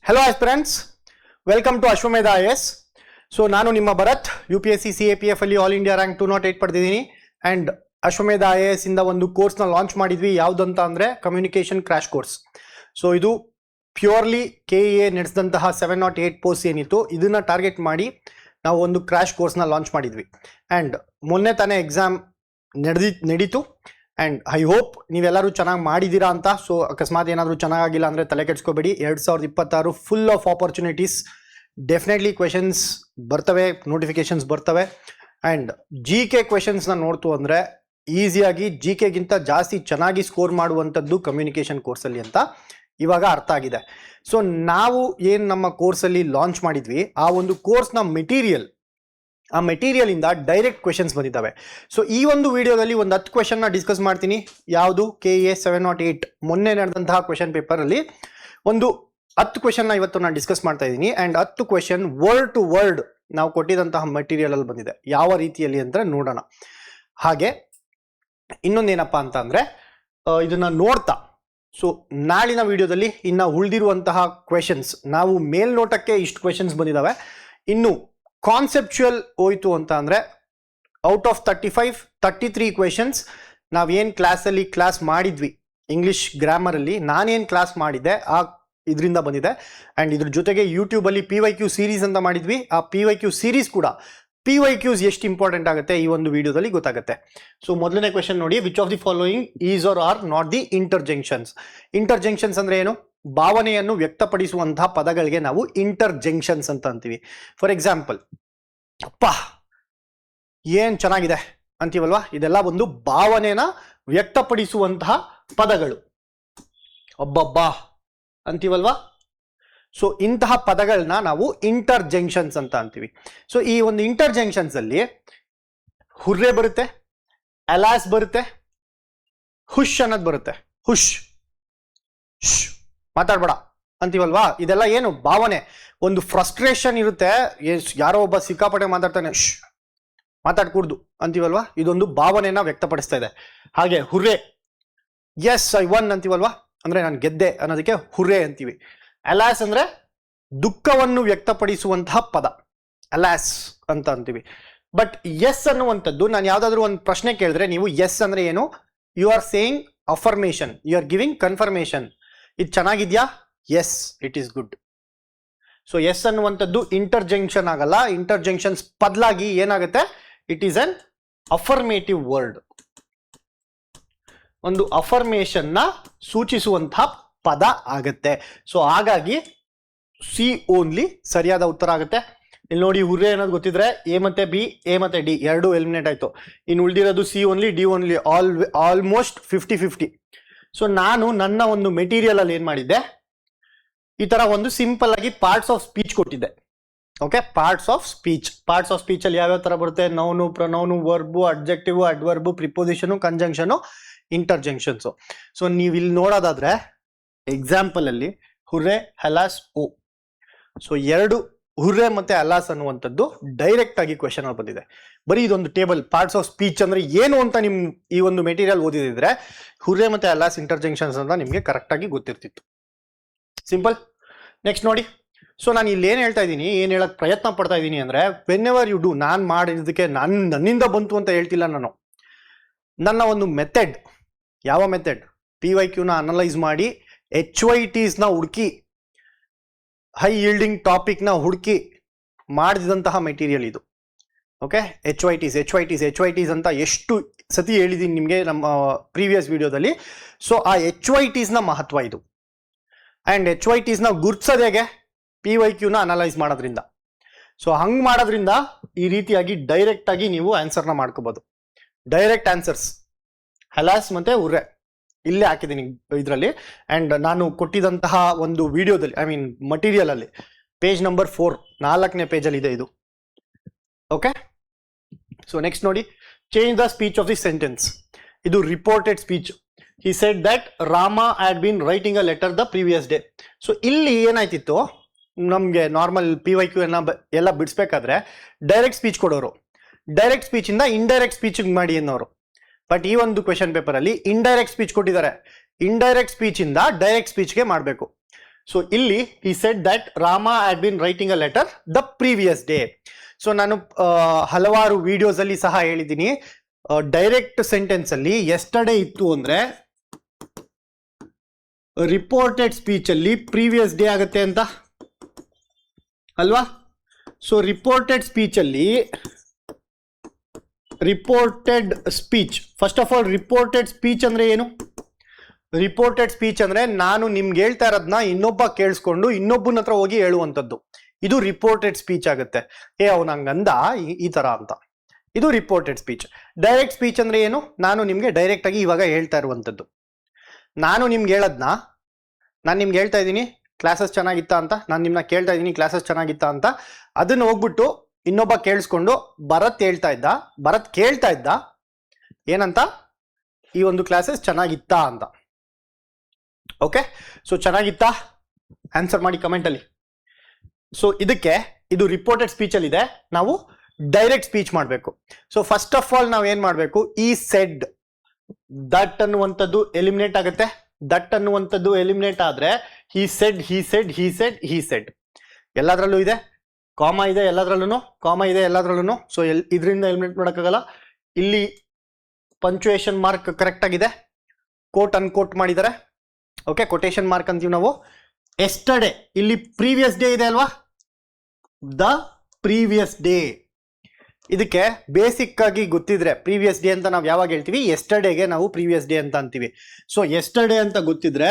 Hello aspirants, welcome to Ashwamedha IAS. So ನಾನು ನಿಮ್ಮ Bharat UPSC CAPF ಅಲ್ಲಿ all India rank 208 ಪಡೆದಿದ್ದೀನಿ and Ashwamedha IAS ಇಂದ ಒಂದು ಕೋರ್ಸ್ ನ ಲಾಂಚ್ ಮಾಡಿದ್ವಿ. ಯಾವ್ದಂತ ಅಂದ್ರೆ ಕಮ್ಯುನಿಕೇಶನ್ ಕ್ರಾಶ್ ಕೋರ್ಸ್. ಸೊ ಇದು ಪ್ಯೂರ್ಲಿ KEA ನಡೆಸಿದಂತಹ 708 ಪೋಸ್ಟ್ ಏನಿತ್ತು ಇದನ್ನ ಟಾರ್ಗೆಟ್ ಮಾಡಿ ನಾವು ಒಂದು ಕ್ರಾಶ್ ಕೋರ್ಸ್ ನ ಲಾಂಚ್ ಮಾಡಿದ್ವಿ. ಅಂಡ್ ಮೊನ್ನೆ ತಾನೇ ಎಕ್ಸಾಮ್ ನಡೀತು ಅಂಡ್ ಐ ಹೋಪ್ ನೀವೆಲ್ಲರೂ ಚೆನ್ನಾಗಿ ಮಾಡಿದ್ದೀರಾ ಅಂತ. ಸೊ ಅಕಸ್ಮಾತ್ ಏನಾದರೂ ಚೆನ್ನಾಗಿಲ್ಲ ಅಂದರೆ ತಲೆ ಕೆಡ್ಸ್ಕೋಬೇಡಿ. 2026 full of opportunities, definitely questions ಬರ್ತವೆ, ನೋಟಿಫಿಕೇಶನ್ಸ್ ಬರ್ತವೆ. ಆ್ಯಂಡ್ GK ಕ್ವೆಶನ್ಸ್ನ ನೋಡ್ತು ಅಂದರೆ ಈಸಿಯಾಗಿ GKಗಿಂತ ಜಾಸ್ತಿ ಚೆನ್ನಾಗಿ ಸ್ಕೋರ್ ಮಾಡುವಂಥದ್ದು ಕಮ್ಯುನಿಕೇಷನ್ ಕೋರ್ಸಲ್ಲಿ ಅಂತ ಇವಾಗ ಅರ್ಥ ಆಗಿದೆ. ಸೊ ನಾವು ಏನು ನಮ್ಮ ಕೋರ್ಸಲ್ಲಿ ಲಾಂಚ್ ಮಾಡಿದ್ವಿ ಆ ಒಂದು ಕೋರ್ಸ್ನ ಆ ಮೆಟೀರಿಯಲ್ ಇಂದ ಡೈರೆಕ್ಟ್ ಕ್ವೆಶನ್ಸ್ ಬಂದಿದ್ದಾವೆ. ಸೊ ಈ ಒಂದು ವಿಡಿಯೋದಲ್ಲಿ ಒಂದು 10 ಕ್ವೆಶನ್ನ ಡಿಸ್ಕಸ್ ಮಾಡ್ತೀನಿ. ಯಾವುದು KEA 708 ಮೊನ್ನೆ ನಡೆದಂತಹ ಕ್ವೆಶನ್ ಪೇಪರಲ್ಲಿ ಒಂದು 10 ಕ್ವೆಶನ್ನ ಇವತ್ತು ನಾನು ಡಿಸ್ಕಸ್ ಮಾಡ್ತಾ ಇದ್ದೀನಿ. And 10 question word to word ನಾವು ಕೊಟ್ಟಿದಂತಹ ಮೆಟೀರಿಯಲ್ ಅಲ್ಲಿ ಬಂದಿದೆ. ಯಾವ ರೀತಿಯಲ್ಲಿ ಅಂತ ನೋಡೋಣ. ಹಾಗೆ ಇನ್ನೊಂದೇನಪ್ಪ ಅಂತ ಅಂದರೆ ಇದನ್ನ ನೋಡ್ತಾ ಸೊ ನಾಳಿನ ವಿಡಿಯೋದಲ್ಲಿ ಇನ್ನು ಉಳಿದಿರುವಂತಹ ಕ್ವೆಶನ್ಸ್, ನಾವು ಮೇಲ್ನೋಟಕ್ಕೆ ಇಷ್ಟು ಕ್ವೆಶನ್ಸ್ ಬಂದಿದ್ದಾವೆ, ಇನ್ನು ಕಾನ್ಸೆಪ್ಚುಯಲ್ ಹೋಯ್ತು ಅಂತ ಅಂದರೆ ಔಟ್ ಆಫ್ 33 ಕ್ವೆಶನ್ಸ್ ನಾವೇನು ಕ್ಲಾಸ್ ಮಾಡಿದ್ವಿ ಇಂಗ್ಲಿಷ್ ಗ್ರಾಮರಲ್ಲಿ, ನಾನೇನು ಕ್ಲಾಸ್ ಮಾಡಿದ್ದೆ ಆ ಇದರಿಂದ ಬಂದಿದೆ. ಆ್ಯಂಡ್ ಇದ್ರ ಜೊತೆಗೆ ಯೂಟ್ಯೂಬಲ್ಲಿ PYQ ಸೀರೀಸ್ ಅಂತ ಮಾಡಿದ್ವಿ. ಆ PYQ ಸೀರೀಸ್ ಕೂಡ PYQs ಎಷ್ಟು ಇಂಪಾರ್ಟೆಂಟ್ ಆಗುತ್ತೆ ಈ ಒಂದು ವಿಡಿಯೋದಲ್ಲಿ ಗೊತ್ತಾಗುತ್ತೆ. ಸೊ ಮೊದಲನೇ ಕ್ವೆಶನ್ ನೋಡಿ, which of the following is or are not the interjunctions. Interjunctions ಅಂದ್ರೆ ಏನು? ಭಾವನೆಯನ್ನು ವ್ಯಕ್ತಪಡಿಸುವಂತಹ ಪದಗಳಿಗೆ ನಾವು ಇಂಟರ್ಜಂಕ್ಷನ್ಸ್ ಅಂತ ಅಂತೀವಿ. ಫಾರ್ ಎಕ್ಸಾಂಪಲ್, ಅಪ್ಪ ಏನ್ ಚೆನ್ನಾಗಿದೆ ಅಂತೀವಲ್ವಾ, ಇದೆಲ್ಲ ಒಂದು ಭಾವನೆನ ವ್ಯಕ್ತಪಡಿಸುವಂತಹ ಪದಗಳು. ಅಬ್ಬಬ್ಬಾ ಅಂತೀವಲ್ವಾ. ಸೊ ಇಂತಹ ಪದಗಳನ್ನ ನಾವು ಇಂಟರ್ಜಂಕ್ಷನ್ಸ್ ಅಂತ ಅಂತೀವಿ. ಸೊ ಈ ಒಂದು ಇಂಟರ್ಜಂಕ್ಷನ್ಸ್ ಅಲ್ಲಿ ಹುರ್ರೆ ಬರುತ್ತೆ, ಅಲಾಸ್ ಬರುತ್ತೆ, ಹುಷ್ ಅನ್ನೋದು ಬರುತ್ತೆ. ಹುಷ್ ಮಾತಾಡ್ಬೇಡ ಅಂತೀವಲ್ವಾ. ಇದೆಲ್ಲ ಏನು ಭಾವನೆ, ಒಂದು ಫ್ರಸ್ಟ್ರೇಷನ್ ಇರುತ್ತೆ, ಯಾರೋ ಒಬ್ಬ ಸಿಕ್ಕಾಪಟ್ಟೆ ಮಾತಾಡ್ತಾನೆ, ಮಾತಾಡ್ಕೂಡ್ದು ಅಂತೀವಲ್ವಾ, ಇದೊಂದು ಭಾವನೆನ ವ್ಯಕ್ತಪಡಿಸ್ತಾ ಇದೆ. ಹಾಗೆ ಹುರ್ರೆ, ಎಸ್ ಐ ಒನ್ ಅಂತೀವಲ್ವಾ, ಅಂದ್ರೆ ನಾನು ಗೆದ್ದೆ ಅನ್ನೋದಕ್ಕೆ ಹುರ್ರೆ ಅಂತೀವಿ. ಅಲಾಸ್ ಅಂದ್ರೆ ದುಃಖವನ್ನು ವ್ಯಕ್ತಪಡಿಸುವಂತಹ ಪದ, ಅಲಾಸ್ ಅಂತ ಅಂತೀವಿ. ಬಟ್ ಎಸ್ ಅನ್ನುವಂಥದ್ದು, ನಾನು ಯಾವ್ದಾದ್ರು ಒಂದು ಪ್ರಶ್ನೆ ಕೇಳಿದ್ರೆ ನೀವು ಎಸ್ ಅಂದ್ರೆ ಏನು? You are saying affirmation, you are giving confirmation. ಇದು ಚೆನ್ನಾಗಿದ್ಯಾ? Yes, it is good. So yes ಅನ್ನುವಂಥದ್ದು ಇಂಟರ್ಜಂಕ್ಷನ್ ಆಗಲ್ಲ. ಇಂಟರ್ಜಂಕ್ಷನ್ಸ್ ಬದಲಾಗಿ ಏನಾಗುತ್ತೆ? It is an affirmative word, ಒಂದು ಅಫರ್ಮೇಶನ್ ನ ಸೂಚಿಸುವಂತಹ ಪದ ಆಗತ್ತೆ. ಸೊ ಹಾಗಾಗಿ ಸಿ ಓನ್ಲಿ ಸರಿಯಾದ ಉತ್ತರ ಆಗುತ್ತೆ. ಇಲ್ಲಿ ನೋಡಿ, ಹುರ್ರೆ ಅನ್ನೋದು ಗೊತ್ತಿದ್ರೆ ಎ ಮತ್ತೆ ಬಿ, ಎ ಮತ್ತೆ ಡಿ ಎರಡು ಎಲಿಮಿನೇಟ್ ಆಯ್ತು. ಇನ್ನು ಉಳಿದಿರೋದು C only, D only, almost 50-50. So ನಾನು ನನ್ನ ಒಂದು ಮೆಟೀರಿಯಲ್ ಅಲ್ಲಿ ಏನ್ ಮಾಡಿದ್ದೆ, ಈ ತರ ಒಂದು ಸಿಂಪಲ್ ಆಗಿ ಪಾರ್ಟ್ಸ್ ಆಫ್ ಸ್ಪೀಚ್ ಕೊಟ್ಟಿದ್ದೆ. ಓಕೆ, ಪಾರ್ಟ್ಸ್ ಆಫ್ ಸ್ಪೀಚ್ ಅಲ್ಲಿ ಯಾವ್ಯಾವ ತರ ಬರುತ್ತೆ? Noun, pronoun, verb, adjective, adverb, preposition, conjunction, interjunctions. So ನೀವು ಇಲ್ಲಿ ನೋಡೋದಾದ್ರೆ ಎಕ್ಸಾಂಪಲ್ ಅಲ್ಲಿ ಹುರ್ರೆ, ಹಲಾಸ್, ಓ. ಸೊ ಎರಡು ಹುರ್ರೆ ಮತ್ತೆ ಅಲಾಸ್ ಅನ್ನುವಂಥದ್ದು ಡೈರೆಕ್ಟ್ ಆಗಿ ಕ್ವೆಶನ್ ಅಲ್ಲಿ ಬಂದಿದೆ. ಬರೀ ಇದೊಂದು ಟೇಬಲ್ ಪಾರ್ಟ್ಸ್ ಆಫ್ ಸ್ಪೀಚ್ ಅಂದ್ರೆ ಏನು ಅಂತ ನಿಮ್ ಈ ಒಂದು ಮೆಟೀರಿಯಲ್ ಓದಿದ್ರೆ ಹುರ್ರೆ ಮತ್ತೆ ಅಲಾಸ್ ಇಂಟರ್ಜಂಕ್ಷನ್ಸ್ ಅಂತ ನಿಮ್ಗೆ ಕರೆಕ್ಟ್ ಆಗಿ ಗೊತ್ತಿರ್ತಿತ್ತು. ಸಿಂಪಲ್. ನೆಕ್ಸ್ಟ್ ನೋಡಿ. ಸೊ ನಾನು ಇಲ್ಲಿ ಏನ್ ಹೇಳ್ತಾ ಇದ್ದೀನಿ, ಏನ್ ಹೇಳಕ್ ಪ್ರಯತ್ನ ಪಡ್ತಾ ಇದ್ದೀನಿ ಅಂದ್ರೆ, ವೆನ್ ಎವರ್ ಯು ಡೂ, ನಾನು ಮಾಡಿದ್ದಕ್ಕೆ ನನ್ನಿಂದ ಬಂತು ಅಂತ ಹೇಳ್ತಿಲ್ಲ ನಾನು. ನನ್ನ ಒಂದು ಮೆಥಡ್, ಯಾವ ಮೆಥಡ್? PYQನ ಅನಲೈಸ್ ಮಾಡಿ HYTs ನ ಹುಡುಕಿ, ಹೈ ಯೀಲ್ಡಿಂಗ್ ಟಾಪಿಕ್ ನ ಹುಡುಕಿ ಮಾಡಿದಂತಹ ಮೆಟೀರಿಯಲ್ ಇದು. ಓಕೆ, HYTs ಅಂತ ಎಷ್ಟು ಸತಿ ಹೇಳಿದೀನಿ ನಿಮಗೆ ನಮ್ಮ ಪ್ರೀವಿಯಸ್ ವಿಡಿಯೋದಲ್ಲಿ. ಸೊ ಆ HYTs ನ ಮಹತ್ವ ಇದು. ಅಂಡ್ HYTs ನ ಗುರ್ತಿಸೋದು ಹೇಗೆ? PYQನ ಅನಲೈಸ್ ಮಾಡೋದ್ರಿಂದ. ಸೊ ಹಂಗ್ ಮಾಡೋದ್ರಿಂದ ಈ ರೀತಿಯಾಗಿ ಡೈರೆಕ್ಟ್ ಆಗಿ ನೀವು ಆನ್ಸರ್ನ ಮಾಡ್ಕೋಬಹುದು. ಡೈರೆಕ್ಟ್ ಆನ್ಸರ್ಸ್ ಹಲಾಸ್ ಮತ್ತೆ ಹುರ್ರೆ ಇಲ್ಲೇ ಹಾಕಿದ್ದೀನಿ ಇದರಲ್ಲಿ. ಅಂಡ್ ನಾನು ಕೊಟ್ಟಿದಂತಹ ಒಂದು ವಿಡಿಯೋದಲ್ಲಿ, ಐ ಮೀನ್ ಮಟೀರಿಯಲ್ ಅಲ್ಲಿ ಪೇಜ್ ನಂಬರ್ 4, 4ನೇ ಪೇಜಲ್ಲಿ ಇದೆ ಇದು. ಓಕೆ, ಸೊ ನೆಕ್ಸ್ಟ್ ನೋಡಿ, change the speech of the sentence. ಇದು reported speech. He said that Rama had been writing a letter the previous day. So ಇಲ್ಲಿ ಏನಾಯ್ತಿತ್ತು, ನಮಗೆ ನಾರ್ಮಲ್ PYQ ಎಲ್ಲ ಬಿಡಿಸ್ಬೇಕಾದ್ರೆ ಡೈರೆಕ್ಟ್ ಸ್ಪೀಚ್ ಕೊಡೋರು, ಡೈರೆಕ್ಟ್ ಸ್ಪೀಚ್ ಇಂದ ಇಂಡೈರೆಕ್ಟ್ ಸ್ಪೀಚ್ ಮಾಡಿ ಅನ್ನೋರು. But ಈ ಒಂದು ಕ್ವೆಶನ್ ಪೇಪರ್ ಅಲ್ಲಿ ಇಂಡೈರೆಕ್ಟ್ ಸ್ಪೀಚ್ ಕೊಟ್ಟಿದ್ದಾರೆ. ಇಂಡೈರೆಕ್ಟ್ ಸ್ಪೀಚ್ ಇಂದ ಡೈರೆಕ್ಟ್ ಸ್ಪೀಚ್ಗೆ ಮಾಡಬೇಕು. ಸೊ ಇಲ್ಲಿ he said that Rama had been writing a letter the previous day. So ನಾನು ಹಲವಾರು ವಿಡಿಯೋಸ್ ಅಲ್ಲಿ ಸಹ ಹೇಳಿದ್ದೀನಿ, ಡೈರೆಕ್ಟ್ ಸೆಂಟೆನ್ಸ್ ಅಲ್ಲಿ ಎಸ್ಟರ್ಡೇ ಇತ್ತು ಅಂದ್ರೆ ರಿಪೋರ್ಟೆಡ್ ಸ್ಪೀಚ್ ಅಲ್ಲಿ ಪ್ರೀವಿಯಸ್ ಡೇ ಆಗುತ್ತೆ ಅಂತ ಅಲ್ವಾ. ಸೊ ರಿಪೋರ್ಟೆಡ್ ಸ್ಪೀಚ್ ಅಲ್ಲಿ reported speech, first of all reported speech ಅಂದ್ರೆ ಏನು? ರಿಪೋರ್ಟೆಡ್ ಸ್ಪೀಚ್ ಅಂದ್ರೆ ನಾನು ನಿಮ್ಗೆ ಹೇಳ್ತಾ ಇರೋದನ್ನ ಇನ್ನೊಬ್ಬ ಕೇಳಿಸ್ಕೊಂಡು ಇನ್ನೊಬ್ಬನ ಹತ್ರ ಹೋಗಿ ಹೇಳುವಂಥದ್ದು, ಇದು ರಿಪೋರ್ಟೆಡ್ ಸ್ಪೀಚ್ ಆಗುತ್ತೆ. ಅವನು ಹಂಗಂದ ಈ ತರ ಅಂತ, ಇದು ರಿಪೋರ್ಟೆಡ್ ಸ್ಪೀಚ್. ಡೈರೆಕ್ಟ್ ಸ್ಪೀಚ್ ಅಂದ್ರೆ ಏನು? ನಾನು ನಿಮ್ಗೆ ಡೈರೆಕ್ಟ್ ಆಗಿ ಇವಾಗ ಹೇಳ್ತಾ ಇರುವಂಥದ್ದು. ನಾನು ನಿಮ್ಗೆ ಹೇಳದ್ನ, ನಾನು ನಿಮ್ಗೆ ಹೇಳ್ತಾ ಇದ್ದೀನಿ ಕ್ಲಾಸಸ್ ಚೆನ್ನಾಗಿತ್ತ ಅಂತ, ನಾನು ನಿಮ್ನ ಕೇಳ್ತಾ ಇದ್ದೀನಿ ಕ್ಲಾಸಸ್ ಚೆನ್ನಾಗಿತ್ತ ಅಂತ, ಅದನ್ನ ಹೋಗ್ಬಿಟ್ಟು ಇನ್ನೊಬ್ಬ ಕೇಳಿಸ್ಕೊಂಡು ಭರತ್ ಹೇಳ್ತಾ ಇದ್ದ, ಭರತ್ ಕೇಳ್ತಾ ಇದ್ದ ಏನಂತ, ಈ ಒಂದು ಕ್ಲಾಸಸ್ ಚೆನ್ನಾಗಿತ್ತ ಅಂತ. ಓಕೆ, ಸೊ ಚೆನ್ನಾಗಿತ್ತಾ ಆನ್ಸರ್ ಮಾಡಿ ಕಮೆಂಟ್ ಅಲ್ಲಿ. ಸೊ ಇದಕ್ಕೆ ಇದು ರಿಪೋರ್ಟೆಡ್ ಸ್ಪೀಚ್ ಅಲ್ಲಿ ಇದೆ, ನಾವು ಡೈರೆಕ್ಟ್ ಸ್ಪೀಚ್ ಮಾಡಬೇಕು. ಸೊ ಫಸ್ಟ್ ಆಫ್ ಆಲ್ ನಾವು ಏನ್ ಮಾಡಬೇಕು, ಈ ಸೆಡ್ ದಟ್ ಅನ್ನುವಂಥದ್ದು ಎಲಿಮಿನೇಟ್ ಆಗುತ್ತೆ. ದಟ್ ಅನ್ನುವಂಥದ್ದು ಎಲಿಮಿನೇಟ್ ಆದ್ರೆ he said, he said, he said, he said ಎಲ್ಲದ್ರಲ್ಲೂ ಇದೆ, ಕಾಮ ಇದೆ ಎಲ್ಲದ್ರಲ್ಲೂ, ಕಾಮ ಇದೆ ಎಲ್ಲದ್ರಲ್ಲೂ. ಸೊ ಇದರಿಂದ ಎಲಿಮಿನೇಟ್ ಮಾಡೋಕ್ಕಾಗಲ್ಲ. ಇಲ್ಲಿ ಪಂಚುಯೇಷನ್ ಮಾರ್ಕ್ ಕರೆಕ್ಟ್ ಆಗಿದೆ, ಕೋಟ್ ಅನ್ಕೋಟ್ ಮಾಡಿದ್ದಾರೆ. ಓಕೆ, ಕೊಟೇಶನ್ ಮಾರ್ಕ್ ಅಂತೀವಿ ನಾವು. ಎಸ್ಟರ್ಡೇ ಇಲ್ಲಿ ಪ್ರೀವಿಯಸ್ ಡೇ ಇದೆ ಅಲ್ವಾ, ದ ಪ್ರೀವಿಯಸ್ ಡೇ. ಇದಕ್ಕೆ ಬೇಸಿಕ್ ಆಗಿ ಗೊತ್ತಿದ್ರೆ ಪ್ರೀವಿಯಸ್ ಡೇ ಅಂತ ನಾವು ಯಾವಾಗ ಹೇಳ್ತೀವಿ, ಎಸ್ಟರ್ಡೇಗೆ ನಾವು ಪ್ರೀವಿಯಸ್ ಡೇ ಅಂತ ಅಂತೀವಿ. ಸೊ ಎಸ್ಟರ್ಡೇ ಅಂತ ಗೊತ್ತಿದ್ರೆ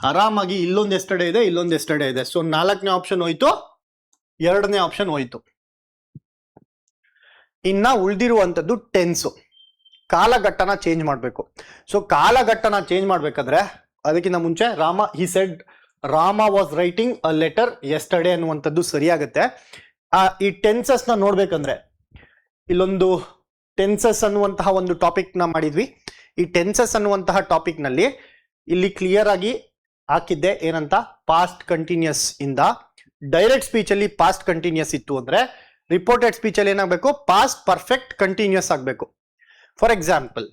ಆರಾಮಾಗಿ ಇಲ್ಲೊಂದು ಎಸ್ಟರ್ಡೇ ಇದೆ, ಇಲ್ಲೊಂದು ಎಸ್ಟರ್ಡೇ ಇದೆ. ಸೊ 4ನೇ ಆಪ್ಷನ್ ಹೋಯ್ತು, 2ನೇ ಆಪ್ಷನ್ ಹೋಯ್ತು. ಇನ್ನ ಉಳಿದಿರುವಂಥದ್ದು ಟೆನ್ಸು, ಕಾಲಘಟ್ಟನ ಚೇಂಜ್ ಮಾಡಬೇಕು. ಸೊ ಕಾಲಘಟ್ಟನ ಚೇಂಜ್ ಮಾಡ್ಬೇಕಾದ್ರೆ ಅದಕ್ಕಿಂತ ಮುಂಚೆ he said Rama was writing a letter yesterday ಅನ್ನುವಂಥದ್ದು ಸರಿಯಾಗುತ್ತೆ. ಈ ಟೆನ್ಸಸ್ ನ ನೋಡ್ಬೇಕಂದ್ರೆ ಇಲ್ಲೊಂದು ಟೆನ್ಸಸ್ ಅನ್ನುವಂತಹ ಒಂದು ಟಾಪಿಕ್ ನ ಮಾಡಿದ್ವಿ. ಈ ಟೆನ್ಸಸ್ ಅನ್ನುವಂತಹ ಟಾಪಿಕ್ ನಲ್ಲಿ ಇಲ್ಲಿ ಕ್ಲಿಯರ್ ಆಗಿ ಹಾಕಿದ್ದೆ ಏನಂತ, ಪಾಸ್ಟ್ ಕಂಟಿನ್ಯೂಸ್ ಇಂದ. ಡೈರೆಕ್ಟ್ ಸ್ಪೀಚ್ ಅಲ್ಲಿ ಪಾಸ್ಟ್ ಕಂಟಿನ್ಯೂಸ್ ಇತ್ತು ಅಂದ್ರೆ ರಿಪೋರ್ಟೆಡ್ ಸ್ಪೀಚ್ ಅಲ್ಲಿ ಏನಾಗಬೇಕು, ಪಾಸ್ಟ್ ಪರ್ಫೆಕ್ಟ್ ಕಂಟಿನ್ಯೂಸ್ ಆಗಬೇಕು. For example,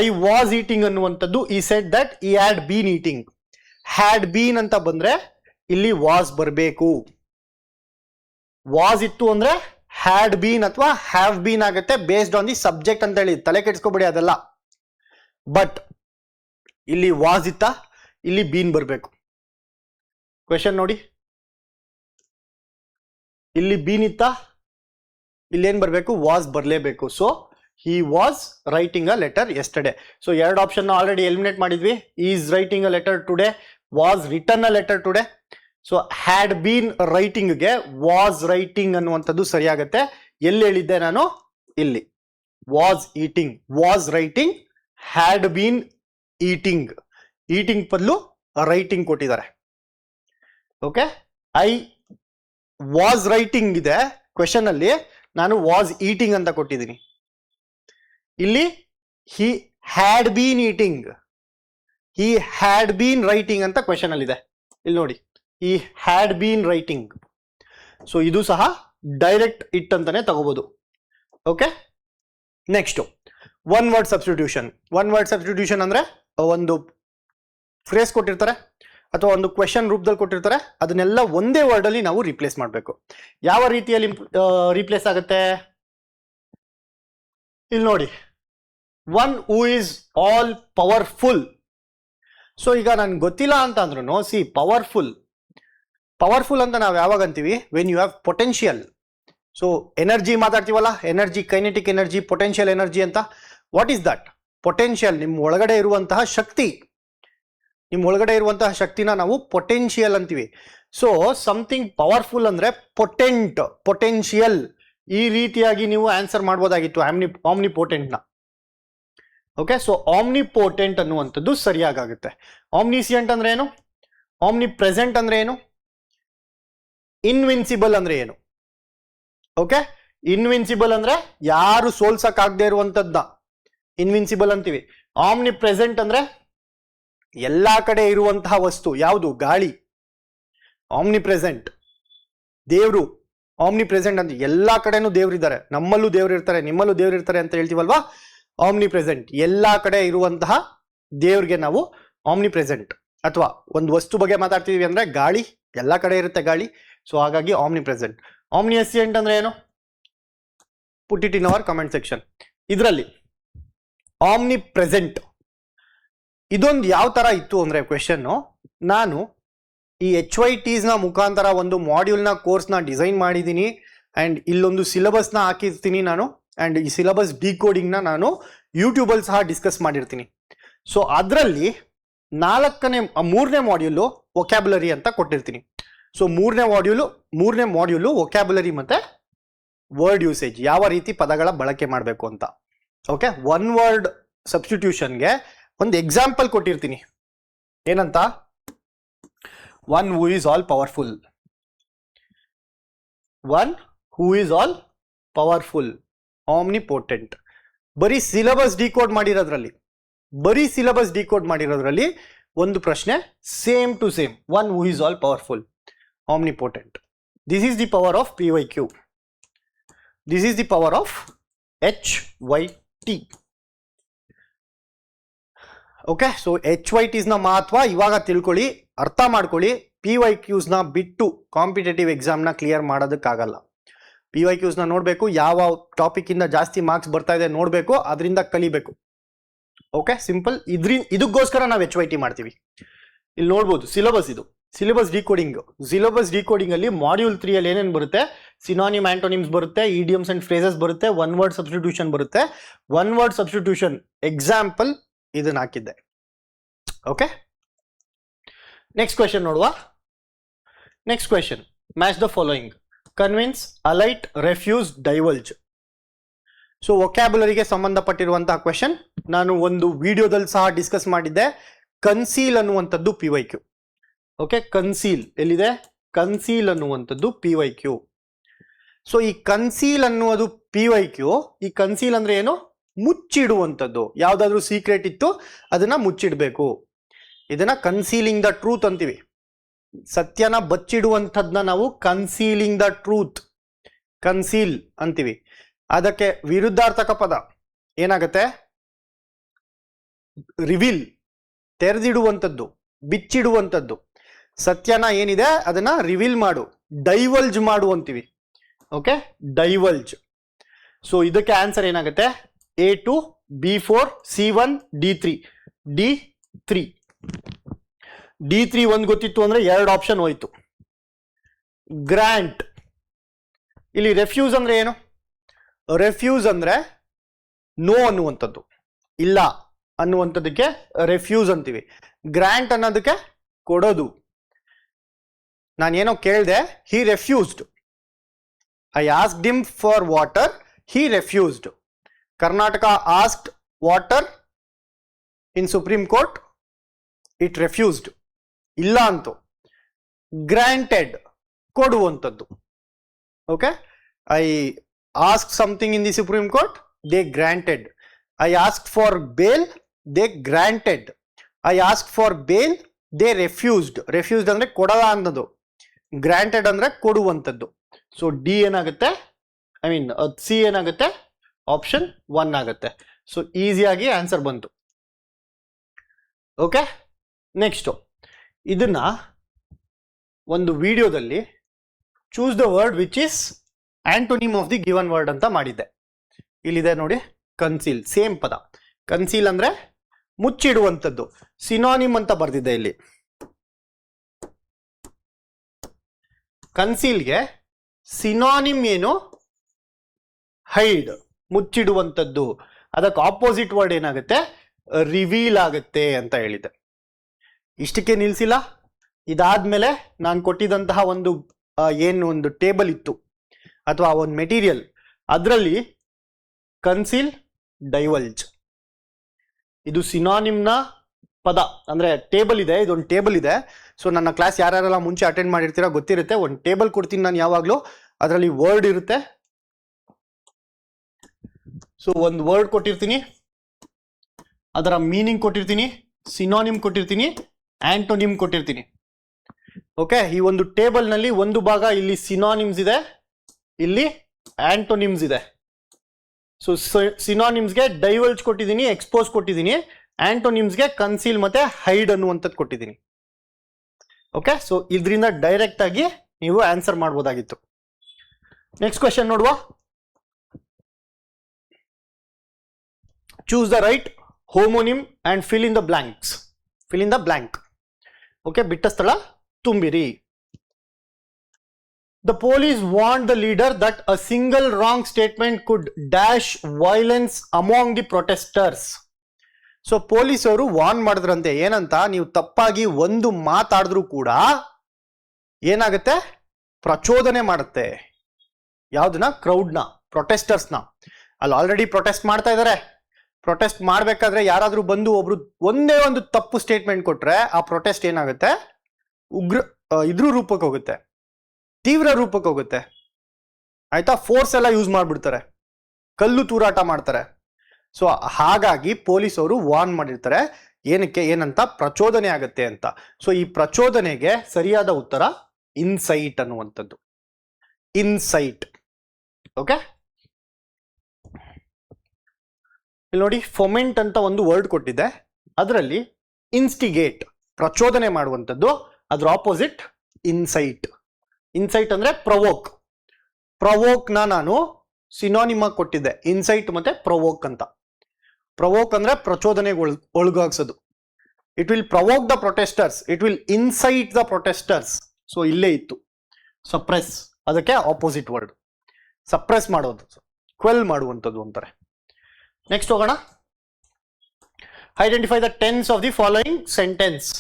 I was eating ಅನ್ನುವಂಥದ್ದು he said that he had been eating. Had been ಅಂತ ಬಂದ್ರೆ ಇಲ್ಲಿ ವಾಸ್ ಬರಬೇಕು. ವಾಸ್ ಇತ್ತು ಅಂದ್ರೆ ಹ್ಯಾಡ್ ಬೀನ್ ಅಥವಾ ಹ್ಯಾವ್ ಬೀನ್ ಆಗುತ್ತೆ, ಬೇಸ್ಡ್ ಆನ್ ದಿ ಸಬ್ಜೆಕ್ಟ್ ಅಂತ ಹೇಳಿ, ತಲೆ ಕೆಡಿಸ್ಕೋಬೇಡಿ ಅದೆಲ್ಲ. ಬಟ್ ಇಲ್ಲಿ ವಾಸ್ ಇತ್ತ, ಇಲ್ಲಿ ಬೀನ್ ಬರಬೇಕು. ಕ್ವೆಶನ್ ನೋಡಿ, ಇಲ್ಲಿ ಬೀನ್ ಇತ್ತ, ಇಲ್ಲಿ ಏನ್ ಬರಬೇಕು, ವಾಸ್ ಬರಲೇಬೇಕು. So he was writing a letter yesterday. So 2 option already eliminate ಮಾಡಿದ್ವಿ. is writing a letter today, was written a letter today. So had been writing ಗೆ was writing ಅನ್ನುವಂಥದ್ದು ಸರಿಯಾಗುತ್ತೆ. ಎಲ್ಲಿ ಹೇಳಿದ್ದೆ ನಾನು, ಇಲ್ಲಿ was eating, was writing, had been eating. Eating ಬದಲು writing ಕೊಟ್ಟಿದ್ದಾರೆ. Okay, I was writing ಇದೆ ಕ್ವೆಶನ್ ಅಲ್ಲಿ, ನಾನು ವಾಸ್ ಈಟಿಂಗ್ ಅಂತ ಕೊಟ್ಟಿದ್ದೀನಿ. ಇಲ್ಲಿ he had been eating, he had been writing ಅಂತ ಕ್ವೆಶನ್ ಅಲ್ಲಿ ಇದೆ. ಇಲ್ಲಿ ನೋಡಿ, he had been writing. So ಇದು ಸಹ ಡೈರೆಕ್ಟ್ ಇಟ್ ಅಂತಾನೆ ತಗೋಬಹುದು. Okay, next one word substitution. One word substitution ಅಂದ್ರೆ ಒಂದು ಫ್ರೇಸ್ ಕೊಟ್ಟಿರ್ತಾರೆ ಅಥವಾ ಒಂದು ಕ್ವೆಶನ್ ರೂಪದಲ್ಲಿ ಕೊಟ್ಟಿರ್ತಾರೆ, ಅದನ್ನೆಲ್ಲ ಒಂದೇ ವರ್ಡ್ ಅಲ್ಲಿ ನಾವು ರಿಪ್ಲೇಸ್ ಮಾಡಬೇಕು. ಯಾವ ರೀತಿಯಲ್ಲಿ ರಿಪ್ಲೇಸ್ ಆಗುತ್ತೆ, ಇಲ್ಲಿ ನೋಡಿ, one who is all powerful. So ಈಗ ನನ್ಗೆ ಗೊತ್ತಿಲ್ಲ ಅಂತ ಅಂದ್ರೂ ಸಿ ಪವರ್ಫುಲ್, ಪವರ್ಫುಲ್ ಅಂತ ನಾವು ಯಾವಾಗ ಅಂತೀವಿ, when you have potential. So energy ಮಾತಾಡ್ತೀವಲ್ಲ, energy, kinetic energy, potential energy ಅಂತ. What is that? ಪೊಟೆನ್ಷಿಯಲ್, ನಿಮ್ಮ ಒಳಗಡೆ ಇರುವಂತಹ ಶಕ್ತಿ, ನಿಮ್ಮ ಒಳಗಡೆ ಇರುವಂತಹ ಶಕ್ತಿನ ನಾವು ಪೊಟೆನ್ಷಿಯಲ್ ಅಂತೀವಿ. ಸೊ ಸಮಥಿಂಗ್ ಪವರ್ಫುಲ್ ಅಂದ್ರೆ ಪೊಟೆಂಟ್, ಪೊಟೆನ್ಷಿಯಲ್. ಈ ರೀತಿಯಾಗಿ ನೀವು ಆನ್ಸರ್ ಮಾಡ್ಬೋದಾಗಿತ್ತು ಆಮ್ನಿಪೋಟೆಂಟ್ನ. ಓಕೆ, ಸೊ ಆಮ್ನಿಪೋಟೆಂಟ್ ಅನ್ನುವಂಥದ್ದು ಸರಿಯಾಗುತ್ತೆ. ಆಮ್ನಿಸಿಯಂಟ್ ಅಂದ್ರೆ ಏನು, ಆಮ್ನಿ ಪ್ರೆಸೆಂಟ್ ಅಂದ್ರೆ ಏನು, ಇನ್ವಿನ್ಸಿಬಲ್ ಅಂದ್ರೆ ಏನು. ಓಕೆ, ಇನ್ವಿನ್ಸಿಬಲ್ ಅಂದ್ರೆ ಯಾರು ಸೋಲ್ಸಕ್ಕಾಗದೇ ಇರುವಂತದ್ದ ಇನ್ವಿನ್ಸಿಬಲ್ ಅಂತೀವಿ. ಆಮ್ನಿ ಪ್ರೆಸೆಂಟ್ ಅಂದ್ರೆ ಎಲ್ಲಾ ಕಡೆ ಇರುವಂತಹ ವಸ್ತು ಯಾವುದು, ಗಾಳಿ. ಆಮ್ನಿ ಪ್ರೆಸೆಂಟ್ ದೇವ್ರು, ಆಮ್ನಿ ಪ್ರೆಸೆಂಟ್ ಅಂತ ಎಲ್ಲಾ ಕಡೆನೂ ದೇವ್ರಿದ್ದಾರೆ, ನಮ್ಮಲ್ಲೂ ದೇವ್ರು ಇರ್ತಾರೆ, ನಿಮ್ಮಲ್ಲೂ ದೇವ್ರು ಇರ್ತಾರೆ ಅಂತ ಹೇಳ್ತೀವಲ್ವಾ. ಆಮ್ನಿ ಪ್ರೆಸೆಂಟ್ ಎಲ್ಲಾ ಕಡೆ ಇರುವಂತಹ ದೇವ್ರಿಗೆ ನಾವು ಆಮ್ನಿ ಪ್ರೆಸೆಂಟ್. ಅಥವಾ ಒಂದು ವಸ್ತು ಬಗ್ಗೆ ಮಾತಾಡ್ತಿದೀವಿ ಅಂದ್ರೆ ಗಾಳಿ ಎಲ್ಲ ಕಡೆ ಇರುತ್ತೆ ಗಾಳಿ. ಸೊ ಹಾಗಾಗಿ ಆಮ್ನಿ ಪ್ರೆಸೆಂಟ್. ಆಮ್ನಿಯಸೆಂಟ್ ಅಂದ್ರೆ ಏನು? Put it in our comment section. ಇದರಲ್ಲಿ ಆಮ್ನಿ ಪ್ರೆಸೆಂಟ್ ಇದೊಂದು ಯಾವ ತರ ಇತ್ತು ಅಂದ್ರೆ ಕ್ವೆಶನ್, ನಾನು ಈ HYTs ನ ಮುಖಾಂತರ ಒಂದು ಮಾಡ್ಯೂಲ್ನ ಕೋರ್ಸ್ನ ಡಿಸೈನ್ ಮಾಡಿದ್ದೀನಿ ಅಂಡ್ ಇಲ್ಲೊಂದು ಸಿಲೆಬಸ್ನ ಹಾಕಿರ್ತೀನಿ ನಾನು. ಅಂಡ್ ಈ ಸಿಲೆಬಸ್ ಡಿಕೋಡಿಂಗ್ನ ನಾನು ಯೂಟ್ಯೂಬಲ್ಲಿ ಸಹ ಡಿಸ್ಕಸ್ ಮಾಡಿರ್ತೀನಿ. ಸೊ ಅದರಲ್ಲಿ ಮೂರನೇ ಮಾಡ್ಯೂಲು ವೊಕ್ಯಾಬುಲರಿ ಅಂತ ಕೊಟ್ಟಿರ್ತೀನಿ. ಸೊ ಮೂರನೇ ಮಾಡ್ಯೂಲು ವೊಕ್ಯಾಬುಲರಿ ಮತ್ತೆ ವರ್ಡ್ ಯೂಸೇಜ್, ಯಾವ ರೀತಿ ಪದಗಳ ಬಳಕೆ ಮಾಡಬೇಕು ಅಂತ. ಓಕೆ, ಒನ್ ವರ್ಡ್ ಸಬ್ಸ್ಟಿಟ್ಯೂಷನ್ಗೆ ಒಂದು ಎಕ್ಸಾಂಪಲ್ ಕೊಟ್ಟಿರ್ತೀನಿ. ಏನಂತ? One who is all powerful. One who is all powerful, omnipotent. ಬರೀ ಸಿಲೆಬಸ್ ಡಿಕೋಡ್ ಮಾಡಿರೋದ್ರಲ್ಲಿ ಒಂದು ಪ್ರಶ್ನೆ same to same. One who is all powerful, omnipotent. This is the power of PYQ. This is the power of HYT. Okay, so HYTs ನ ಮಹತ್ವ ಇವಾಗ ತಿಳ್ಕೊಳ್ಳಿ, ಅರ್ಥ ಮಾಡ್ಕೊಳ್ಳಿ. PYQs ನ ಬಿಟ್ಟು ಕಾಂಪಿಟೇಟಿವ್ ಎಕ್ಸಾಮ್ನ ಕ್ಲಿಯರ್ ಮಾಡೋದಕ್ಕಾಗಲ್ಲ. PYQs ನ ನೋಡಬೇಕು, ಯಾವ ಟಾಪಿಕ್ ಇಂದ ಜಾಸ್ತಿ ಮಾರ್ಕ್ಸ್ ಬರ್ತಾ ಇದೆ ನೋಡಬೇಕು, ಅದರಿಂದ ಕಲಿಬೇಕು. Okay, simple. ಇದಕ್ಕೋಸ್ಕರ ನಾವು HYT ಮಾಡ್ತೀವಿ. ಇಲ್ಲಿ ನೋಡ್ಬೋದು ಸಿಲೆಬಸ್, ಇದು ಸಿಲೆಬಸ್ ಡಿಕೋಡಿಂಗ್ ಅಲ್ಲಿ ಮಾಡ್ಯೂಲ್ 3 ಅಲ್ಲಿ ಏನೇನು ಬರುತ್ತೆ? ಸಿನಾನಿಮ್, ಆಂಟೋನಿಮ್ಸ್ ಬರುತ್ತೆ, ಇಡಿಯಮ್ಸ್ ಅಂಡ್ ಫ್ರೇಸಸ್ ಬರುತ್ತೆ, ಒನ್ ವರ್ಡ್ ಸಬ್ಸ್ಟಿಟ್ಯೂಷನ್ ಬರುತ್ತೆ. ಒನ್ ವರ್ಡ್ ಸಬ್ಸ್ಟಿಟ್ಯೂಷನ್ ಎಕ್ಸಾಂಪಲ್ ಇದನ್ನ ಹಾಕಿದ್ದೆ. ಓಕೆ, ನೆಕ್ಸ್ಟ್ ಕ್ವೆಶನ್ ನೋಡುವ. Next question, match the following: convince, alight, refuse, divulge. So ವೊಕ್ಯಾಬುಲರಿಗೆ ಸಂಬಂಧಪಟ್ಟಿರುವಂತಹ ಕ್ವೆಶನ್. ನಾನು ಒಂದು ವಿಡಿಯೋದಲ್ಲಿ ಸಹ ಡಿಸ್ಕಸ್ ಮಾಡಿದ್ದೆ. ಕನ್ಸೀಲ್ ಅನ್ನುವಂಥದ್ದು PYQ. ಓಕೆ, ಕನ್ಸೀಲ್ ಎಲ್ಲಿದೆ? ಕನ್ಸೀಲ್ ಅನ್ನುವಂಥದ್ದು PYQ. ಸೊ ಈ ಕನ್ಸೀಲ್ ಅನ್ನುವುದು PYQ. ಈ ಕನ್ಸೀಲ್ ಅಂದ್ರೆ ಏನು? ಮುಚ್ಚಿಡುವಂಥದ್ದು. ಯಾವ್ದಾದ್ರು ಸೀಕ್ರೆಟ್ ಇತ್ತು ಅದನ್ನ ಮುಚ್ಚಿಡ್ಬೇಕು. ಇದನ್ನ ಕನ್ಸೀಲಿಂಗ್ ದ ಟ್ರೂತ್ ಅಂತೀವಿ. ಸತ್ಯನ ಬಚ್ಚಿಡುವಂಥದ್ನ ನಾವು ಕನ್ಸೀಲಿಂಗ್ ದ ಟ್ರೂತ್, ಕನ್ಸೀಲ್ ಅಂತೀವಿ. ಅದಕ್ಕೆ ವಿರುದ್ಧಾರ್ಥಕ ಪದ ಏನಾಗತ್ತೆ? ರಿವೀಲ್, ತೆರೆದಿಡುವಂಥದ್ದು, ಬಿಚ್ಚಿಡುವಂಥದ್ದು. ಸತ್ಯನ ಏನಿದೆ ಅದನ್ನ ರಿವೀಲ್ ಮಾಡು, ಡೈವಲ್ಜ್ ಮಾಡು ಅಂತೀವಿ. ಓಕೆ, ಡೈವಲ್ಜ್. ಸೊ ಇದಕ್ಕೆ ಆನ್ಸರ್ ಏನಾಗುತ್ತೆ? A2, B4, C1, D3. D3 ಒಂದು ಗೊತ್ತಿತ್ತು ಅಂದ್ರೆ 2 ಆಪ್ಷನ್ ಹೋಯ್ತು. ಗ್ರಾಂಟ್. ಇಲ್ಲಿ ರೆಫ್ಯೂಸ್ ಅಂದ್ರೆ ಏನು? ರೆಫ್ಯೂಸ್ ಅಂದ್ರೆ ನೋ ಅನ್ನುವಂಥದ್ದು, ಇಲ್ಲ ಅನ್ನುವಂಥದ್ದಕ್ಕೆ ರೆಫ್ಯೂಸ್ ಅಂತೀವಿ. ಗ್ರಾಂಟ್ ಅನ್ನೋದಕ್ಕೆ ಕೊಡೋದು. ನಾನೇನೋ ಕೇಳಿದೆ, he refused. I asked him for water, he refused. Karnataka asked water in supreme court, it refused. ಇಲ್ಲ ಅಂತು. ಗ್ರಾಂಟೆಡ್, ಕೊಡುವಂಥದ್ದು. Okay, I ask something in the supreme court, they granted. I ask for bail, they granted. I ask for bail, they refused. Refused ಅಂದ್ರೆ ಕೊಡಲ್ಲ ಅನ್ನೋದು, granted ಅಂದ್ರೆ ಕೊಡುವಂಥದ್ದು. So D ಏನಾಗುತ್ತೆ? C ಏನಾಗುತ್ತೆ? ಆಪ್ಷನ್ 1 ಆಗುತ್ತೆ. ಸೊ ಈಸಿಯಾಗಿ ಆನ್ಸರ್ ಬಂತು. ಓಕೆ, ನೆಕ್ಸ್ಟ್ ಇದನ್ನ ಒಂದು ವಿಡಿಯೋದಲ್ಲಿ choose the word which is ಆಂಟೋನಿಮ್ of the given word ಅಂತ ಮಾಡಿದ್ದೆ. ಇಲ್ಲಿದೆ ನೋಡಿ, ಕನ್ಸೀಲ್. ಸೇಮ್ ಪದ. ಕನ್ಸೀಲ್ ಅಂದ್ರೆ ಮುಚ್ಚಿಡುವಂಥದ್ದು. ಸಿನಾನಿಮ್ ಅಂತ ಬರ್ದಿದ್ದೆ ಇಲ್ಲಿ. ಕನ್ಸೀಲ್ಗೆ ಸಿನಾನಿಮ್ ಏನು? ಹೈಡ್, ಮುಚ್ಚಿಡುವಂಥದ್ದು. ಅದಕ್ಕೆ ಆಪೋಸಿಟ್ ವರ್ಡ್ ಏನಾಗುತ್ತೆ? ರಿವೀಲ್ ಆಗುತ್ತೆ ಅಂತ ಹೇಳಿದೆ. ಇಷ್ಟಕ್ಕೆ ನಿಲ್ಸಿಲ್ಲ. ಇದಾದ್ಮೇಲೆ ನಾನು ಕೊಟ್ಟಿದ್ದಂತಹ ಒಂದು ಟೇಬಲ್ ಇತ್ತು ಅಥವಾ ಒಂದು ಮೆಟೀರಿಯಲ್, ಅದರಲ್ಲಿ ಕನ್ಸೀಲ್, ಡೈವಲ್ಜ್, ಇದು ಸಿನಾನಿಮ್ನ ಪದ. ಅಂದ್ರೆ ಟೇಬಲ್ ಇದೆ, ಇದೊಂದು ಟೇಬಲ್ ಇದೆ. ಸೊ ನನ್ನ ಕ್ಲಾಸ್ ಯಾರ್ಯಾರೆಲ್ಲ ಮುಂಚೆ ಅಟೆಂಡ್ ಮಾಡಿರ್ತೀರಾ ಗೊತ್ತಿರುತ್ತೆ. ಒಂದು ಟೇಬಲ್ ಕೊಡ್ತೀನಿ ನಾನು ಯಾವಾಗಲೂ, ಅದರಲ್ಲಿ ವರ್ಡ್ ಇರುತ್ತೆ. ಸೊ ಒಂದು ವರ್ಡ್ ಕೊಟ್ಟಿರ್ತೀನಿ, ಅದರ ಮೀನಿಂಗ್ ಕೊಟ್ಟಿರ್ತೀನಿ, ಸಿನಾನಿಮ್ ಕೊಟ್ಟಿರ್ತೀನಿ, ಆಂಟೋನಿಮ್ ಕೊಟ್ಟಿರ್ತೀನಿ. ಓಕೆ, ಈ ಒಂದು ಟೇಬಲ್ ನಲ್ಲಿ ಒಂದು ಭಾಗ ಇಲ್ಲಿ ಸಿನಾನಿಮ್ಸ್ ಇದೆ, ಇಲ್ಲಿ ಆಂಟೋನಿಮ್ಸ್ ಇದೆ. ಸೊ ಸಿನಾನಿಮ್ಸ್ಗೆ ಡೈವಲ್ಜ್ ಕೊಟ್ಟಿದ್ದೀನಿ, ಎಕ್ಸ್ಪೋಸ್ ಕೊಟ್ಟಿದ್ದೀನಿ. ಆಂಟೋನಿಮ್ಸ್ಗೆ ಕನ್ಸೀಲ್ ಮತ್ತೆ ಹೈಡ್ ಅನ್ನುವಂಥದ್ದು ಕೊಟ್ಟಿದ್ದೀನಿ. ಓಕೆ, ಸೊ ಇದರಿಂದ ಡೈರೆಕ್ಟ್ ಆಗಿ ನೀವು ಆನ್ಸರ್ ಮಾಡ್ಬೋದಾಗಿತ್ತು. ನೆಕ್ಸ್ಟ್ ಕ್ವೆಶನ್ ನೋಡುವ. Choose the right homonym and fill in the blanks. Fill in the blank. Okay, ಬಿಟ್ಟ ಸ್ಥಳ ತುಂಬಿರಿ. The police warned the leader that a single wrong statement could dash violence among the protesters. So police ಅವರು warn ಮಾಡಿದ್ರಂತೆ, ಏನಂತ, ನೀವು ತಪ್ಪಾಗಿ ಒಂದು ಮಾತಾಡಿದ್ರು ಕೂಡ ಏನಾಗುತ್ತೆ, ಪ್ರಚೋದನೆ ಮಾಡುತ್ತೆ. ಯಾವ್ದನ್ನ? ಕ್ರೌಡ್ನ, ಪ್ರೊಟೆಸ್ಟರ್ಸ್ನ. ಅಲ್ಲಿ ಆಲ್ರೆಡಿ ಪ್ರೊಟೆಸ್ಟ್ ಮಾಡ್ತಾ ಇದ್ದಾರೆ. ಪ್ರೊಟೆಸ್ಟ್ ಮಾಡ್ಬೇಕಾದ್ರೆ ಯಾರಾದ್ರೂ ಬಂದು ಒಬ್ರು ಒಂದೇ ಒಂದು ತಪ್ಪು ಸ್ಟೇಟ್ಮೆಂಟ್ ಕೊಟ್ರೆ ಆ ಪ್ರೊಟೆಸ್ಟ್ ಏನಾಗುತ್ತೆ, ಇದ್ರ ರೂಪಕ್ಕೆ ಹೋಗುತ್ತೆ, ತೀವ್ರ ರೂಪಕ್ಕೆ ಹೋಗುತ್ತೆ. ಆಯ್ತಾ? ಫೋರ್ಸ್ ಎಲ್ಲ ಯೂಸ್ ಮಾಡ್ಬಿಡ್ತಾರೆ, ಕಲ್ಲು ತೂರಾಟ ಮಾಡ್ತಾರೆ. ಸೊ ಹಾಗಾಗಿ ಪೊಲೀಸ್ ಅವರು ವಾರ್ನ್ ಮಾಡಿರ್ತಾರೆ. ಏನಕ್ಕೆ? ಏನಂತ? ಪ್ರಚೋದನೆ ಆಗತ್ತೆ ಅಂತ. ಸೊ ಈ ಪ್ರಚೋದನೆಗೆ ಸರಿಯಾದ ಉತ್ತರ ಇನ್ಸೈಟ್ ಅನ್ನುವಂಥದ್ದು. ಇನ್ಸೈಟ್. ಓಕೆ, ಇಲ್ಲಿ ನೋಡಿ, ಫೊಮೆಂಟ್ ಅಂತ ಒಂದು ವರ್ಡ್ ಕೊಟ್ಟಿದೆ. ಅದರಲ್ಲಿ ಇನ್ಸ್ಟಿಗೇಟ್, ಪ್ರಚೋದನೆ ಮಾಡುವಂಥದ್ದು, ಅದ್ರ ಆಪೋಸಿಟ್ ಇನ್ಸೈಟ್. ಇನ್ಸೈಟ್ ಅಂದ್ರೆ ಪ್ರವೋಕ್. ಪ್ರವೋಕ್ ನಾನು ಸಿನೋನಿಮ್ ಕೊಟ್ಟಿದ್ದೆ, ಇನ್ಸೈಟ್ ಮತ್ತೆ ಪ್ರವೋಕ್ ಅಂತ. ಪ್ರವೋಕ್ ಅಂದ್ರೆ ಪ್ರಚೋದನೆಗೆ ಒಳಗಾಗ್ಸೋದು. It will provoke the protesters, it will incite the protesters. So ಇಲ್ಲೇ ಇತ್ತು ಸಪ್ರೆಸ್, ಅದಕ್ಕೆ ಆಪೋಸಿಟ್ ವರ್ಡ್. ಸಪ್ರೆಸ್ ಮಾಡೋದು, ಕ್ವೆಲ್ ಮಾಡುವಂಥದ್ದು ಅಂತಾರೆ. ನೆಕ್ಸ್ಟ್ ಹೋಗೋಣ. Identify the tense of the following sentence.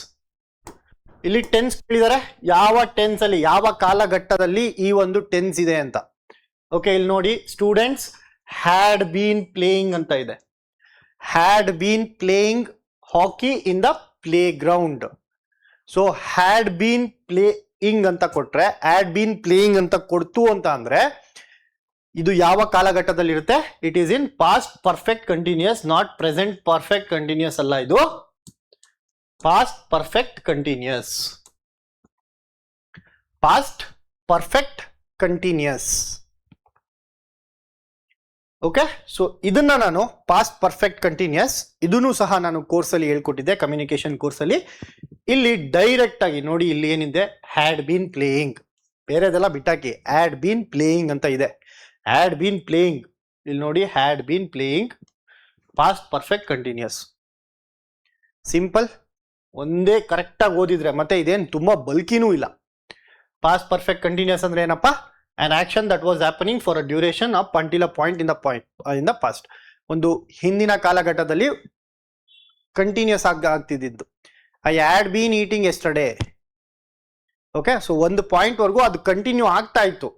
ಇಲ್ಲಿ ಟೆನ್ಸ್ ಕೇಳಿದ್ದಾರೆ, ಯಾವ ಟೆನ್ಸ್ ಅಲ್ಲಿ, ಯಾವ ಕಾಲಘಟ್ಟದಲ್ಲಿ ಈ ಒಂದು ಟೆನ್ಸ್ ಇದೆ ಅಂತ. ಓಕೆ, ಇಲ್ಲಿ ನೋಡಿ, ಸ್ಟೂಡೆಂಟ್ಸ್ ಹ್ಯಾಡ್ ಬೀನ್ ಪ್ಲೇಯಿಂಗ್ ಅಂತ ಇದೆ. Had been playing hockey in the play ground. So had been playing ಅಂತ ಕೊಟ್ರೆ, ಹ್ಯಾಡ್ ಬೀನ್ ಪ್ಲೇಯಿಂಗ್ ಅಂತ ಕೊಡ್ತು ಅಂತ ಅಂದ್ರೆ ಇದು ಯಾವ ಕಾಲಘಟ್ಟದಲ್ಲಿ ಇರುತ್ತೆ? It is in past perfect continuous, not present perfect continuous ಅಲ್ಲ, ಇದು past perfect continuous. Past perfect continuous. Okay, so ಇದನ್ನ ನಾನು ಪಾಸ್ಟ್ ಪರ್ಫೆಕ್ಟ್ ಕಂಟಿನ್ಯೂಸ್, ಇದನ್ನು ಸಹ ನಾನು ಕೋರ್ಸಲ್ಲಿ ಹೇಳ್ಕೊಟ್ಟಿದ್ದೆ, ಕಮ್ಯುನಿಕೇಶನ್ ಕೋರ್ಸಲ್ಲಿ. ಇಲ್ಲಿ ಡೈರೆಕ್ಟ್ ಆಗಿ ನೋಡಿ, ಇಲ್ಲಿ ಏನಿದೆ, ಹ್ಯಾಡ್ ಬೀನ್ ಪ್ಲೇಯಿಂಗ್, ಬೇರೆದೆಲ್ಲ ಬಿಟ್ಟಾಕಿ, ಹ್ಯಾಡ್ ಬೀನ್ ಪ್ಲೇಯಿಂಗ್ ಅಂತ ಇದೆ. ಹ್ಯಾಡ್ ಬೀನ್ ಪ್ಲೇಯಿಂಗ್, ಇಲ್ಲಿ ನೋಡಿ, had been playing, past perfect continuous. Simple, ಒಂದೇ ಕರೆಕ್ಟಾಗಿ ಓದಿದ್ರೆ, ಮತ್ತೆ ಇದೇನು ತುಂಬಾ ಬಲ್ಕಿನೂ ಇಲ್ಲ. ಪಾಸ್ಟ್ ಪರ್ಫೆಕ್ಟ್ ಕಂಟಿನ್ಯೂಸ್ ಅಂದ್ರೆ ಏನಪ್ಪ? an action that was happening for a duration up until a point in the past. ಒಂದು ಹಿಂದಿನ ಕಾಲಘಟ್ಟದಲ್ಲಿ ಕಂಟಿನ್ಯೂಸ್ ಆಗ್ತಿದ್ದು. I had been eating yesterday. Okay, so ಒಂದು ಪಾಯಿಂಟ್ ವರೆಗೂ ಅದು ಕಂಟಿನ್ಯೂ ಆಗ್ತಾ ಇತ್ತು.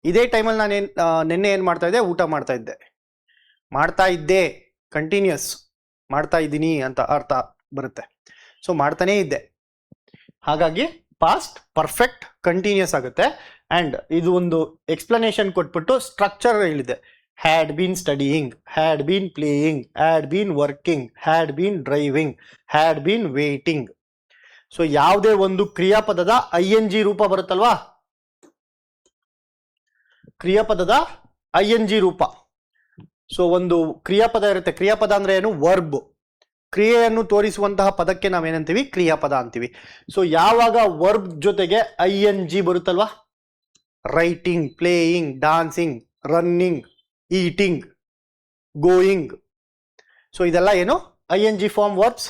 ಇದೇ ಟೈಮಲ್ಲಿ ನಾನು ನಿನ್ನೆ ಏನ್ ಮಾಡ್ತಾ ಇದ್ದೆ? ಊಟ ಮಾಡ್ತಾ ಇದ್ದೆ, ಕಂಟಿನ್ಯೂಸ್ ಮಾಡ್ತಾ ಇದ್ದೀನಿ ಅಂತ ಅರ್ಥ ಬರುತ್ತೆ. ಸೊ ಮಾಡ್ತಾನೇ ಇದ್ದೆ, ಹಾಗಾಗಿ ಪಾಸ್ಟ್ ಪರ್ಫೆಕ್ಟ್ ಕಂಟಿನ್ಯೂಸ್ ಆಗುತ್ತೆ. ಅಂಡ್ ಇದು ಒಂದು ಎಕ್ಸ್ಪ್ಲನೇಷನ್ ಕೊಟ್ಬಿಟ್ಟು ಸ್ಟ್ರಕ್ಚರ್ ಹೇಳಿದೆ. Had been studying, had been playing, had been working, had been driving, had been waiting. So ಯಾವುದೇ ಒಂದು ಕ್ರಿಯಾಪದದ ING ರೂಪ ಬರುತ್ತಲ್ವಾ, ಕ್ರಿಯಾಪದದ ING ರೂಪ. ಸೊ ಒಂದು ಕ್ರಿಯಾಪದ ಇರುತ್ತೆ. ಕ್ರಿಯಾಪದ ಅಂದ್ರೆ ಏನು? ವರ್ಬ್. ಕ್ರಿಯೆಯನ್ನು ತೋರಿಸುವಂತಹ ಪದಕ್ಕೆ ನಾವೇನಂತೀವಿ? ಕ್ರಿಯಾಪದ ಅಂತೀವಿ. ಸೊ ಯಾವಾಗ ವರ್ಬ್ ಜೊತೆಗೆ ING ಬರುತ್ತಲ್ವಾ, writing, playing, dancing, running, eating, going, so ಇದೆಲ್ಲ ಏನು? ING form verbs.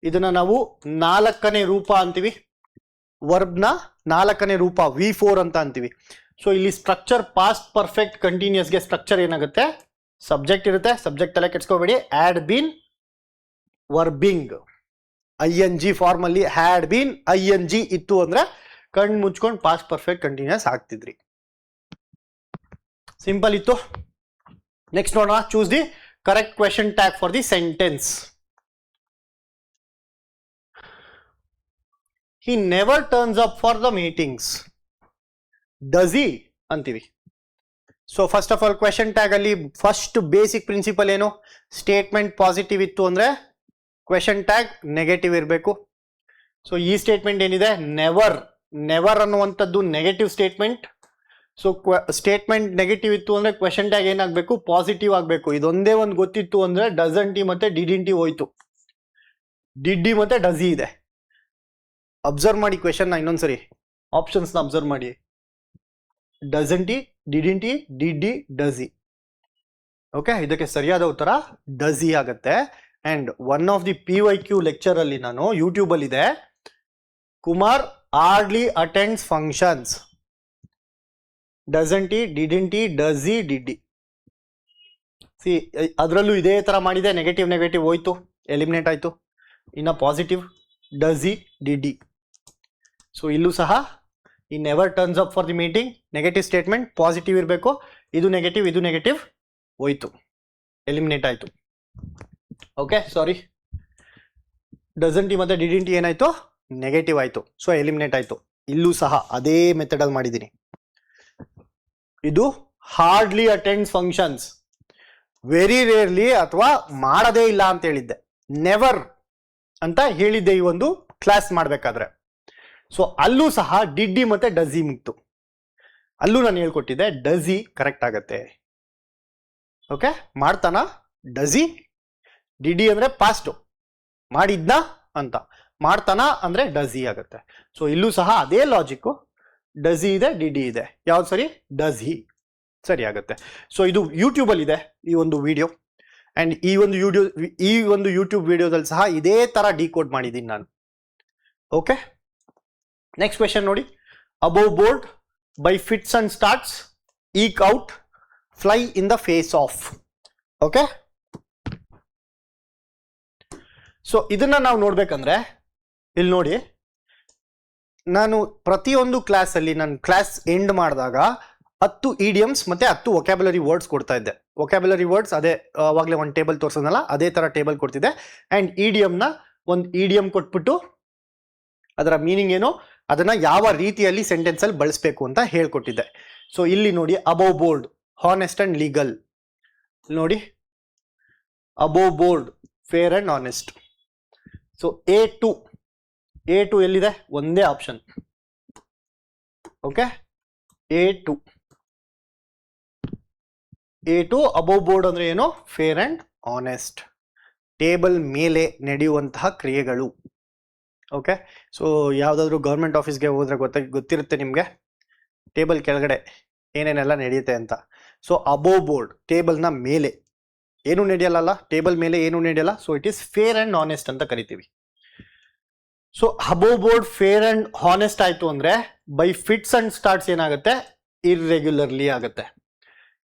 ಇದನ್ನ ನಾವು 4ನೇ ರೂಪ ಅಂತೀವಿ. ವರ್ಬ್ನ 4ನೇ ರೂಪ V4 ಅಂತ ಅಂತೀವಿ. ಸೊ ಇಲ್ಲಿ ಸ್ಟ್ರಕ್ಚರ್ ಪಾಸ್ಟ್ ಪರ್ಫೆಕ್ಟ್ ಕಂಟಿನ್ಯೂಸ್ಗೆ ಸ್ಟ್ರಕ್ಚರ್ ಏನಾಗುತ್ತೆ? ಸಬ್ಜೆಕ್ಟ್ ಇರುತ್ತೆ. ಸಬ್ಜೆಕ್ಟ್ ತಲೆ ಕೆಡ್ಸ್ಕೋಬೇಡಿ. ಹ್ಯಾಡ್ ಬೀನ್ ವರ್ಬಿಂಗ್, ING ಫಾರ್ಮ್ ಅಲ್ಲಿ ಹ್ಯಾಡ್ ಬೀನ್ ING ಇತ್ತು ಅಂದ್ರೆ ಕಣ್ಣು ಮುಚ್ಕೊಂಡು ಪಾಸ್ಟ್ ಪರ್ಫೆಕ್ಟ್ ಕಂಟಿನ್ಯೂಸ್ ಆಗ್ತಿದ್ರಿ. ಸಿಂಪಲ್ ಇತ್ತು. ನೆಕ್ಸ್ಟ್ ನೋಡೋಣ. Choose the correct question tag for the sentence. He never turns up for the meetings. Does he ಅಂತೀವಿ. So first of all question tag ಅಲ್ಲಿ first basic principal ಏನು? Statement positive ಇತ್ತು ಅಂದ್ರೆ question tag negative ಇರಬೇಕು. So ಈ statement ಏನಿದೆ? Never. Never ಅನ್ನುವಂಥದ್ದು negative statement. So statement negative ಇತ್ತು ಅಂದ್ರೆ ಕ್ವೆಶ್ಚನ್ ಟ್ಯಾಗ್ ಏನಾಗಬೇಕು? ಪಾಸಿಟಿವ್ ಆಗಬೇಕು. ಇದೊಂದೇ ಒಂದು ಗೊತ್ತಿತ್ತು ಅಂದ್ರೆ ಡಸಂಟ್ ಮತ್ತೆ ಡಿಡಿಂಟ್ ಹೋಯ್ತು. ಡಿಡ್ಡಿ ಮತ್ತೆ ಡಜಿ ಇದೆ. ಅಬ್ಸರ್ವ್ ಮಾಡಿ ಕ್ವೆಶನ್ ಇನ್ನೊಂದ್ಸರಿ, ಆಪ್ಷನ್ಸ್ ನ ಅಬ್ಸರ್ವ್ ಮಾಡಿ. Doesn't E, didn't E, did E, does he. Okay, ಇದಕ್ಕೆ ಸರಿಯಾದ ಉತ್ತರ ಡಸ್ ಇ ಆಗುತ್ತೆ. And one of the PYQ lecture ಅಲ್ಲಿ ನಾನು ಯೂಟ್ಯೂಬ್ ಅಲ್ಲಿ ಇದೆ, Kumar hardly attends functions. Doesn't E, didn't E, does he, did E. C ಅದರಲ್ಲೂ ಇದೇ ತರ ಮಾಡಿದೆ, ನೆಗೆಟಿವ್ ನೆಗೆಟಿವ್ ಹೋಯ್ತು, ಎಲಿಮಿನೇಟ್ ಆಯ್ತು. ಇನ್ನ positive does he, did E. So ಇಲ್ಲೂ ಸಹ ಈ never turns up for the meeting, negative statement, positive ಇರಬೇಕು. ಇದು ನೆಗೆಟಿವ್ ಹೋಯ್ತು, ಎಲಿಮಿನೇಟ್ ಆಯ್ತು. ಓಕೆ, ಸಾರಿ, ಡಸಂಟ್ ಇ ಮತ್ತೆ ಡಿಡಿಂಟ್ ಇ ಏನಾಯ್ತು, ನೆಗೆಟಿವ್ ಆಯ್ತು, ಸೊ ಎಲಿಮಿನೇಟ್ ಆಯ್ತು. ಇಲ್ಲೂ ಸಹ ಅದೇ ಮೆಥಡ್ ಅಲ್ಲಿ ಮಾಡಿದ್ದೀನಿ. ಇದು hardly attends functions, very rarely ಅಥವಾ ಮಾಡದೇ ಇಲ್ಲ ಅಂತ ಹೇಳಿದ್ದೆ, ನೆವರ್ ಅಂತ ಹೇಳಿದ್ದೆ ಈ ಒಂದು ಕ್ಲಾಸ್ ಮಾಡಬೇಕಾದ್ರೆ. ಸೊ ಅಲ್ಲೂ ಸಹ ಡಿಡ್ಡಿ ಮತ್ತೆ ಡಸಿ ಮುಕ್ತು, ಅಲ್ಲೂ ನಾನು ಹೇಳ್ಕೊಟ್ಟಿದ್ದೆ ಡಸಿ ಕರೆಕ್ಟ್ ಆಗತ್ತೆ. ಓಕೆ, ಮಾಡ್ತಾನ ಡಸಿ, ಡಿಡಿ ಅಂದ್ರೆ ಪಾಸ್ಟ್ ಮಾಡಿದ್ನ ಅಂತ, ಮಾಡ್ತಾನ ಅಂದ್ರೆ ಡಸಿ ಆಗತ್ತೆ. ಸೊ ಇಲ್ಲೂ ಸಹ ಅದೇ ಲಾಜಿಕ್, ಡಸಿ ಇದೆ, ಡಿಡಿ ಇದೆ, ಯಾವ್ದು ಸರಿ, ಡಸಿ ಸರಿ ಆಗುತ್ತೆ. ಸೊ ಇದು ಯೂಟ್ಯೂಬ್ ಅಲ್ಲಿ ಇದೆ ಈ ಒಂದು ವಿಡಿಯೋ, ಅಂಡ್ ಈ ಒಂದು ಯೂಟ್ಯೂಬ್ ವಿಡಿಯೋದಲ್ಲಿ ಸಹ ಇದೇ ತರ ಡಿಕೋಡ್ ಮಾಡಿದ್ದೀನಿ ನಾನು. ಓಕೆ, ನೆಕ್ಸ್ಟ್ ಕ್ವೆಶನ್ ನೋಡಿ. Above board, by fits and starts, eke out, fly in the face of. Okay, so ಇದನ್ನ ನಾವು ನೋಡ್ಬೇಕಂದ್ರೆ ಇಲ್ಲಿ ನೋಡಿ, ನಾನು ಪ್ರತಿಯೊಂದು ಕ್ಲಾಸ್ ಅಲ್ಲಿ ನಾನು ಕ್ಲಾಸ್ ಎಂಡ್ ಮಾಡಿದಾಗ 10 ಇಡಿಯಮ್ಸ್ ಮತ್ತೆ 10 ವೊಕ್ಯಾಬುಲರಿ ವರ್ಡ್ಸ್ ಕೊಡ್ತಾ ಇದ್ದೆ. ವೊಕ್ಯಾಬುಲರಿ ವರ್ಡ್ಸ್ ಅದೇ ಅವಾಗಲೇ ಒಂದು ಟೇಬಲ್ ತೋರಿಸೋದಲ್ಲ, ಅದೇ ತರ ಟೇಬಲ್ ಕೊಡ್ತಿದ್ದೆ. ಅಂಡ್ ಇಡಿಯಮ್ನ ಒಂದು ಇಡಿಯಮ್ ಕೊಟ್ಬಿಟ್ಟು ಅದರ ಮೀನಿಂಗ್ ಏನು, ಅದನ್ನ ಯಾವ ರೀತಿಯಲ್ಲಿ ಸೆಂಟೆನ್ಸ್ ಅಲ್ಲಿ ಬಳಸಬೇಕು ಅಂತ ಹೇಳ್ಕೊಟ್ಟಿದ್ದೆ. ಸೊ ಇಲ್ಲಿ ನೋಡಿ, above board, honest and legal. ನೋಡಿ, above board, fair and honest. So A2 ಎಲ್ಲಿದೆ, ಒಂದೇ option. Okay, A2 above board ಅಂದ್ರೆ ಏನು, ಫೇರ್ ಅಂಡ್ ಆನೆಸ್ಟ್, ಟೇಬಲ್ ಮೇಲೆ ನಡೆಯುವಂತಹ ಕ್ರಿಯೆಗಳು. ಓಕೆ, ಸೊ ಯಾವ್ದಾದ್ರು ಗೌರ್ಮೆಂಟ್ ಆಫೀಸ್ಗೆ ಹೋದ್ರೆ ಗೊತ್ತಿರುತ್ತೆ ನಿಮ್ಗೆ, ಟೇಬಲ್ ಕೆಳಗಡೆ ಏನೇನೆಲ್ಲ ನಡೆಯುತ್ತೆ ಅಂತ. ಸೊ ಅಬೋವ್ ಬೋರ್ಡ್, ಟೇಬಲ್ನ ಮೇಲೆ ಏನು ನಡೆಯಲ್ಲ, ಟೇಬಲ್ ಮೇಲೆ ಏನು ನಡೆಯಲ್ಲ. So it is fair and honest ಅಂತ ಕರಿತೀವಿ. So above board fair and honest ಆಯ್ತು ಅಂದ್ರೆ ಬೈ ಫಿಟ್ಸ್ ಅಂಡ್ ಸ್ಟಾರ್ಟ್ಸ್ ಏನಾಗುತ್ತೆ, ಇರ್ರೆಗ್ಯುಲರ್ಲಿ ಆಗುತ್ತೆ.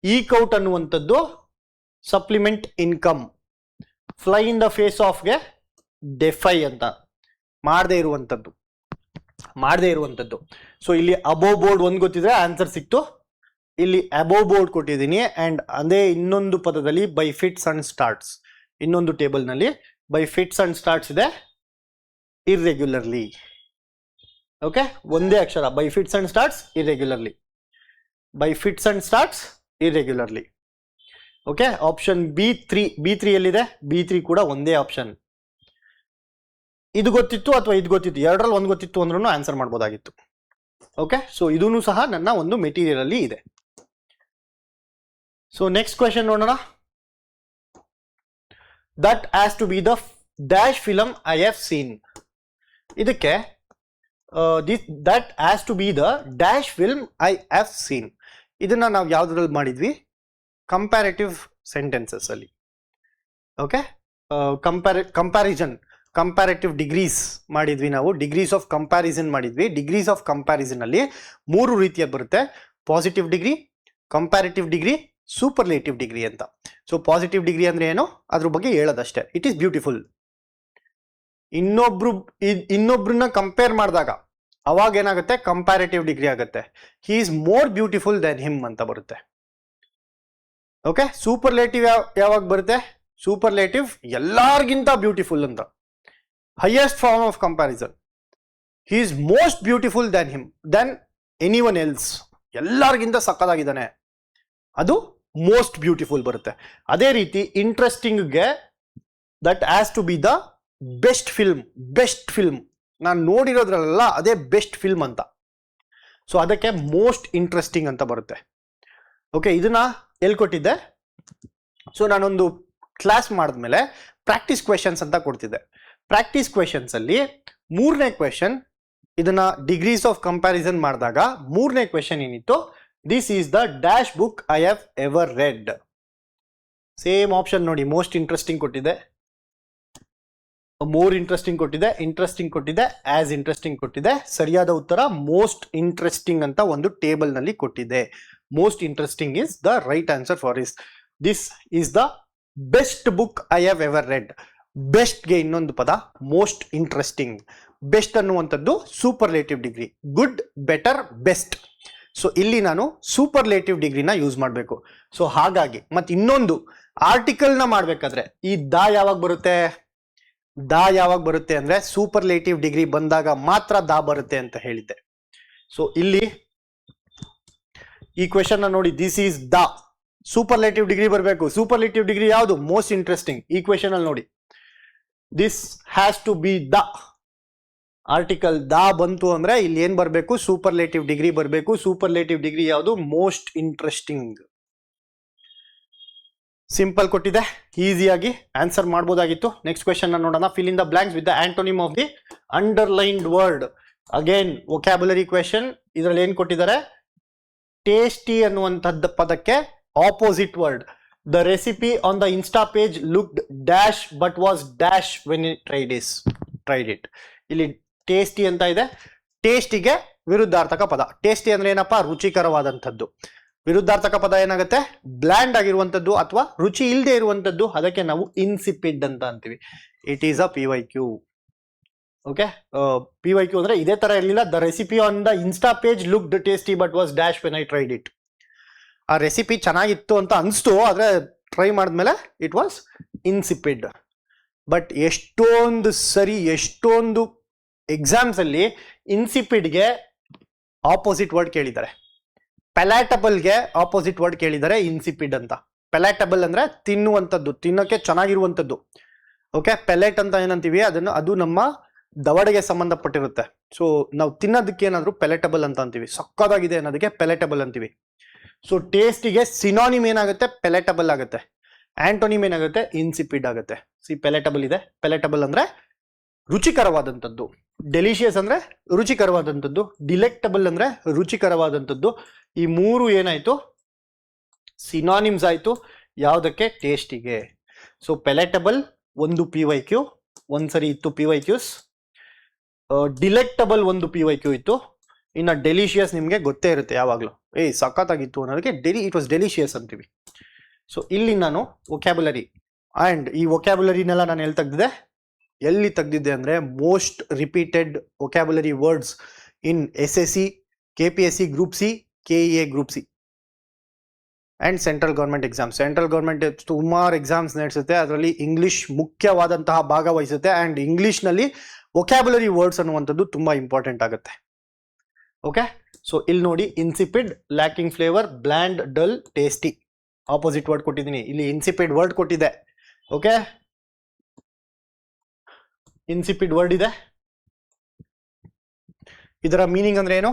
ಈಕ್ ಔಟ್ ಅನ್ನುವಂಥದ್ದು supplement income, fly in the face ಆಫ್ಗೆ ಡೆಫೈ ಅಂತ, ಮಾಡದೇ ಇರುವಂಥದ್ದು. ಸೊ ಇಲ್ಲಿ ಅಬೋವ್ ಬೋರ್ಡ್ ಒಂದು ಗೊತ್ತಿದ್ರೆ ಆನ್ಸರ್ ಸಿಕ್ತು. ಇಲ್ಲಿ ಅಬೋವ್ ಬೋರ್ಡ್ ಕೊಟ್ಟಿದ್ದೀನಿ, ಅಂಡ್ ಅದೇ ಇನ್ನೊಂದು ಪದದಲ್ಲಿ ಬೈ ಫಿಟ್ಸ್ ಅಂಡ್ ಸ್ಟಾರ್ಟ್ಸ್, ಇನ್ನೊಂದು ಟೇಬಲ್ ನಲ್ಲಿ ಬೈ ಫಿಟ್ಸ್ ಅಂಡ್ ಸ್ಟಾರ್ಟ್ಸ್ ಇದೆ, ಇರ್ರೆಗ್ಯುಲರ್ಲಿ. ಓಕೆ, ಒಂದೇ ಅಕ್ಷರ, by fits and starts irregularly, by fits and starts irregularly. Okay, option B3 ಎಲ್ಲಿದೆ, B3 ಕೂಡ ಒಂದೇ ಆಪ್ಷನ್. ಇದು ಗೊತ್ತಿತ್ತು ಅಥವಾ ಇದು ಗೊತ್ತಿತ್ತು, ಎರಡರಲ್ಲಿ ಒಂದು ಗೊತ್ತಿತ್ತು ಅಂದ್ರೂ ಆನ್ಸರ್ ಮಾಡ್ಬೋದಾಗಿತ್ತು. ಓಕೆ, ಸೊ ಇದೂ ಸಹ ನನ್ನ ಒಂದು ಮೆಟೀರಿಯಲ್ ಅಲ್ಲಿ ಇದೆ. ಸೊ ನೆಕ್ಸ್ಟ್ ಕ್ವೆಶನ್ ನೋಡೋಣ. That has to be the dash film I have seen. ಇದಕ್ಕೆ that has to be the dash film I have seen, ಇದನ್ನ ನಾವು ಯಾವ್ದ್ರಲ್ಲಿ ಮಾಡಿದ್ವಿ, ಕಂಪ್ಯಾರಿಟಿವ್ ಸೆಂಟೆನ್ಸಸ್ ಅಲ್ಲಿ. ಓಕೆ, ಕಂಪ್ಯಾರಿಟಿವ್ ಡಿಗ್ರೀಸ್ ಮಾಡಿದ್ವಿ ನಾವು, ಡಿಗ್ರೀಸ್ ಆಫ್ ಕಂಪ್ಯಾರಿಸನ್ ಮಾಡಿದ್ವಿ. ಡಿಗ್ರೀಸ್ ಆಫ್ ಕಂಪ್ಯಾರಿಸನ್ ಅಲ್ಲಿ 3 ರೀತಿಯ ಬರುತ್ತೆ, positive degree, comparative degree, superlative degree ಅಂತ. ಸೊ ಪಾಸಿಟಿವ್ ಡಿಗ್ರಿ ಅಂದ್ರೆ ಏನು, ಅದ್ರ ಬಗ್ಗೆ ಹೇಳೋದಷ್ಟೇ, ಇಟ್ ಈಸ್ ಬ್ಯೂಟಿಫುಲ್. ಇನ್ನೊಬ್ರನ್ನ ಕಂಪೇರ್ ಮಾಡಿದಾಗ ಅವಾಗ ಏನಾಗುತ್ತೆ, ಕಂಪ್ಯಾರಿಟಿವ್ ಡಿಗ್ರಿ ಆಗುತ್ತೆ. He is more beautiful than him ಅಂತ ಬರುತ್ತೆ. ಓಕೆ, ಸೂಪರ್ಲೇಟಿವ್ ಯಾವಾಗ ಬರುತ್ತೆ, ಸೂಪರ್ಲೇಟಿವ್ ಎಲ್ಲಾರ್ಗಿಂತ ಬ್ಯೂಟಿಫುಲ್ ಅಂತ, highest form of comparison. He is most beautiful than anyone else, ಎಲ್ಲಾರ್ಗಿಂತ ಸಕ್ಕದಾಗಿದ್ದಾನೆ, ಅದು ಮೋಸ್ಟ್ ಬ್ಯೂಟಿಫುಲ್ ಬರುತ್ತೆ. ಅದೇ ರೀತಿ ಇಂಟ್ರೆಸ್ಟಿಂಗ್ಗೆ that has to be the best film, ನಾನು ನೋಡಿರೋದ್ರಲ್ಲ ಅದೇ ಬೆಸ್ಟ್ ಫಿಲ್ಮ್ ಅಂತ. ಸೊ ಅದಕ್ಕೆ ಮೋಸ್ಟ್ ಇಂಟ್ರೆಸ್ಟಿಂಗ್ ಅಂತ ಬರುತ್ತೆ. ಓಕೆ, ಇದನ್ನ ಹೇಳ್ಕೊಟ್ಟಿದ್ದೆ. ಸೊ ನಾನೊಂದು ಕ್ಲಾಸ್ ಮಾಡಿದ್ಮೇಲೆ ಪ್ರಾಕ್ಟೀಸ್ ಕ್ವೆಶನ್ಸ್ ಅಂತ ಕೊಡ್ತಿದ್ದೆ. ಪ್ರಾಕ್ಟೀಸ್ ಕ್ವೆಶನ್ಸ್ ಅಲ್ಲಿ 3ನೇ ಕ್ವೆಶನ್ ಇದನ್ನ ಡಿಗ್ರೀಸ್ ಆಫ್ ಕಂಪ್ಯಾರಿಸನ್ ಮಾಡಿದಾಗ ಮೂರನೇ ಕ್ವೆಶನ್ ಏನಿತ್ತು, this is the dash book I have ever red. Same option ನೋಡಿ, ಮೋಸ್ಟ್ ಇಂಟ್ರೆಸ್ಟಿಂಗ್ ಕೊಟ್ಟಿದೆ, ಮೋರ್ ಇಂಟ್ರೆಸ್ಟಿಂಗ್ ಕೊಟ್ಟಿದೆ, ಇಂಟ್ರೆಸ್ಟಿಂಗ್ ಕೊಟ್ಟಿದೆ, ಆಸ್ ಇಂಟ್ರೆಸ್ಟಿಂಗ್ ಕೊಟ್ಟಿದೆ. ಸರಿಯಾದ ಉತ್ತರ ಮೋಸ್ಟ್ ಇಂಟ್ರೆಸ್ಟಿಂಗ್ ಅಂತ ಒಂದು ಟೇಬಲ್ ನಲ್ಲಿ ಕೊಟ್ಟಿದೆ. Most interesting is the right answer for this is the best book I have ever read. ಬೆಸ್ಟ್ಗೆ ಇನ್ನೊಂದು ಪದ ಮೋಸ್ಟ್ ಇಂಟ್ರೆಸ್ಟಿಂಗ್. ಬೆಸ್ಟ್ ಅನ್ನುವಂಥದ್ದು superlative degree, good, better, best. So ಇಲ್ಲಿ ನಾನು ಸೂಪರ್ಲೇಟಿವ್ ಡಿಗ್ರಿನ ಯೂಸ್ ಮಾಡಬೇಕು. ಸೊ ಹಾಗಾಗಿ ಮತ್ತೆ ಇನ್ನೊಂದು ಆರ್ಟಿಕಲ್ನ ಮಾಡಬೇಕಾದ್ರೆ ಈ ಯಾವಾಗ ಬರುತ್ತೆ, ಯಾವಾಗ ಬರುತ್ತೆ ಅಂದ್ರೆ ಸೂಪರ್ಲೇಟಿವ್ ಡಿಗ್ರಿ ಬಂದಾಗ ಮಾತ್ರ ಬರುತ್ತೆ ಅಂತ ಹೇಳಿದ್ದೆ. ಸೊ ಇಲ್ಲಿ ಈ ಕ್ವೆಶನ್ ನೋಡಿ, ದಿಸ್ ಈಸ್ ಸೂಪರ್ಲೇಟಿವ್ ಡಿಗ್ರಿ ಬರಬೇಕು. ಸೂಪರ್ಲೇಟಿವ್ ಡಿಗ್ರಿ ಯಾವುದು? Most interesting. ಈ ಕ್ವೆಶನ್ ಅಲ್ಲಿ ನೋಡಿ, this has to be article ಬಂತು ಅಂದ್ರೆ ಇಲ್ಲಿ ಏನ್ ಬರಬೇಕು? ಸೂಪರ್ಲೇಟಿವ್ ಡಿಗ್ರಿ ಬರಬೇಕು. ಸೂಪರ್ಲೇಟಿವ್ ಡಿಗ್ರಿ ಯಾವುದು? Most interesting. ಸಿಂಪಲ್ ಕೊಟ್ಟಿದೆ, ಈಸಿಯಾಗಿ ಆನ್ಸರ್ ಮಾಡಬಹುದಾಗಿತ್ತು. ನೆಕ್ಸ್ಟ್ ಕ್ವೆಶನ್ ನೋಡೋಣ. Fill in the blanks with the antonym of the underlined word. Again vocabulary question. ಇದರಲ್ಲಿ ಏನ್ ಕೊಟ್ಟಿದ್ದಾರೆ? ಟೇಸ್ಟಿ ಅನ್ನುವಂಥದ್ದು ಪದಕ್ಕೆ opposite word. The recipe on the insta page looked dash but was dash when it tried it. ಇಲ್ಲಿ tasty ಅಂತ ಇದೆ, ಟೇಸ್ಟಿಗೆ ವಿರುದ್ಧಾರ್ಥಕ ಪದ. Tasty ಅಂದ್ರೆ ಏನಪ್ಪಾ? ರುಚಿಕರವಾದಂಥದ್ದು. ವಿರುದ್ಧಾರ್ಥಕ ಪದ ಏನಾಗುತ್ತೆ? ಬ್ಲ್ಯಾಂಡ್ ಆಗಿರುವಂಥದ್ದು ಅಥವಾ ರುಚಿ ಇಲ್ಲದೆ ಇರುವಂಥದ್ದು. ಅದಕ್ಕೆ ನಾವು ಇನ್ಸಿಪಿಡ್ ಅಂತ ಅಂತೀವಿ. It is a PYQ. Okay, PYQ ಅಂದ್ರೆ ಇದೇ ತರ ಇರಲಿಲ್ಲ. The recipe on the insta page looked tasty but was dash when I tried it. ಆ ರೆಸಿಪಿ ಚೆನ್ನಾಗಿತ್ತು ಅಂತ ಅನಿಸ್ತು, ಆದ್ರೆ ಟ್ರೈ ಮಾಡಿದ್ಮೇಲೆ ಇಟ್ ವಾಸ್ ಇನ್ಸಿಪಿಡ್. ಬಟ್ ಎಷ್ಟೊಂದು ಎಕ್ಸಾಮ್ಸ್ ಅಲ್ಲಿ ಇನ್ಸಿಪಿಡ್ಗೆ ಆಪೋಸಿಟ್ ವರ್ಡ್ ಕೇಳಿದ್ದಾರೆ. ಪೆಲಾಟಬಲ್ಗೆ ಆಪೋಸಿಟ್ ವರ್ಡ್ ಕೇಳಿದ್ದಾರೆ ಇನ್ಸಿಪಿಡ್ ಅಂತ. ಪೆಲಾಟಬಲ್ ಅಂದ್ರೆ ತಿನ್ನುವಂಥದ್ದು, ತಿನ್ನೋಕೆ ಚೆನ್ನಾಗಿರುವಂಥದ್ದು. ಓಕೆ, ಪೆಲೆಟ್ ಅಂತ ಏನಂತೀವಿ ಅದು ನಮ್ಮ ದವಡೆಗೆ ಸಂಬಂಧಪಟ್ಟಿರುತ್ತೆ. ಸೊ ನಾವು ತಿನ್ನೋದಕ್ಕೆ ಏನಾದ್ರು ಪೆಲೆಟಬಲ್ ಅಂತ ಅಂತೀವಿ. ಸಕ್ಕದಾಗಿದೆ ಅನ್ನೋದಕ್ಕೆ ಪೆಲೆಟಬಲ್ ಅಂತೀವಿ. ಸೊ ಟೇಸ್ಟಿಗೆ ಸಿನಾನಿಮ್ ಏನಾಗುತ್ತೆ? ಪೆಲೆಟಬಲ್ ಆಗುತ್ತೆ. ಆಂಟೋನಿಮ್ ಏನಾಗುತ್ತೆ? ಇನ್ಸಿಪಿಡ್ ಆಗುತ್ತೆ. ಪೆಲೆಟಬಲ್ ಇದೆ. ಪೆಲೆಟಬಲ್ ಅಂದ್ರೆ ರುಚಿಕರವಾದಂಥದ್ದು. ಡೆಲಿಷಿಯಸ್ ಅಂದ್ರೆ ರುಚಿಕರವಾದಂಥದ್ದು. ಡಿಲೆಕ್ಟಬಲ್ ಅಂದ್ರೆ ರುಚಿಕರವಾದಂಥದ್ದು. ಈ ಮೂರು ಏನಾಯ್ತು? ಸಿನಾನಿಮ್ಸ್ ಆಯ್ತು. ಯಾವುದಕ್ಕೆ? ಟೇಸ್ಟಿಗೆ. ಸೊ ಪೆಲೆಟಬಲ್ ಒಂದು PYQ, ಒಂದ್ಸರಿ ಇತ್ತು PYQs. ಡಿಲೆಕ್ಟಬಲ್ ಒಂದು PYQ ಇತ್ತು. ಇನ್ನು ಡೆಲಿಷಿಯಸ್ ನಿಮ್ಗೆ ಗೊತ್ತೇ ಇರುತ್ತೆ ಯಾವಾಗ್ಲೂ. ಸಖತ್ತಾಗಿತ್ತು ಅನ್ನೋದಕ್ಕೆ ಇಟ್ ವಾಸ್ ಡೆಲಿಷಿಯಸ್ ಅಂತೀವಿ. ಸೊ ಇಲ್ಲಿ ನಾನು ವೊಕ್ಯಾಬುಲರಿ ಅಂಡ್ ಈ ವೊಕ್ಯಾಬುಲರಿನೆಲ್ಲ ನಾನು ಎಲ್ಲಿ ತೆಗ್ದಿದ್ದೆ ಅಂದ್ರೆ most repeated vocabulary words in SSC, KPSC group C, KEA group C and central government exams. Central government ಸುಮಾರು ಎಕ್ಸಾಮ್ಸ್ ನಡೆಸುತ್ತೆ. ಅದರಲ್ಲಿ ಇಂಗ್ಲಿಷ್ ಮುಖ್ಯವಾದಂತಹ ಭಾಗ ವಹಿಸುತ್ತೆ. ಅಂಡ್ ಇಂಗ್ಲಿಷ್ ನಲ್ಲಿ ವೊಕ್ಯಾಬುಲರಿ ವರ್ಡ್ಸ್ ಅನ್ನುವಂಥದ್ದು ತುಂಬಾ ಇಂಪಾರ್ಟೆಂಟ್ ಆಗುತ್ತೆ. ಓಕೆ, ಸೊ ಇಲ್ಲಿ ನೋಡಿ, insipid, lacking flavour, bland, dull, tasty. Opposite word ಕೊಟ್ಟಿದ್ದೀನಿ. ಇಲ್ಲಿ ಇನ್ಸಿಪಿಡ್ ವರ್ಡ್ ಕೊಟ್ಟಿದೆ. ಓಕೆ, ಇನ್ಸಿಪಿಡ್ ವರ್ಡ್ ಇದೆ. ಇದರ ಮೀನಿಂಗ್ ಅಂದ್ರೆ ಏನು?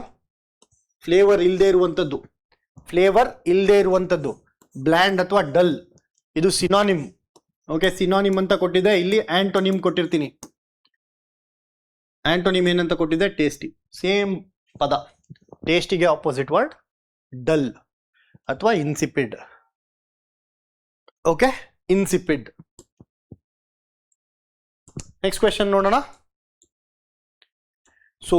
ಫ್ಲೇವರ್ ಇಲ್ಲದೆ ಇರುವಂಥದ್ದು. ಬ್ಲ್ಯಾಂಡ್ ಅಥವಾ ಡಲ್, ಇದು ಸಿನಾನಿಮ್. ಓಕೆ, ಸಿನಾನಿಮ್ ಅಂತ ಕೊಟ್ಟಿದೆ. ಇಲ್ಲಿ ಆಂಟೋನಿಮ್ ಕೊಟ್ಟಿರ್ತೀನಿ. ಆಂಟೋನಿಮ್ ಏನಂತ ಕೊಟ್ಟಿದೆ? ಟೇಸ್ಟಿ. ಸೇಮ್ ಪದ. ಟೇಸ್ಟಿಗೆ ಆಪೋಸಿಟ್ ವರ್ಡ್ ಡಲ್ ಅಥವಾ ಇನ್ಸಿಪಿಡ್. ಓಕೆ, ಇನ್ಸಿಪಿಡ್. ನೆಕ್ಸ್ಟ್ ಕ್ವೆಶನ್ ನೋಡೋಣ. ಸೊ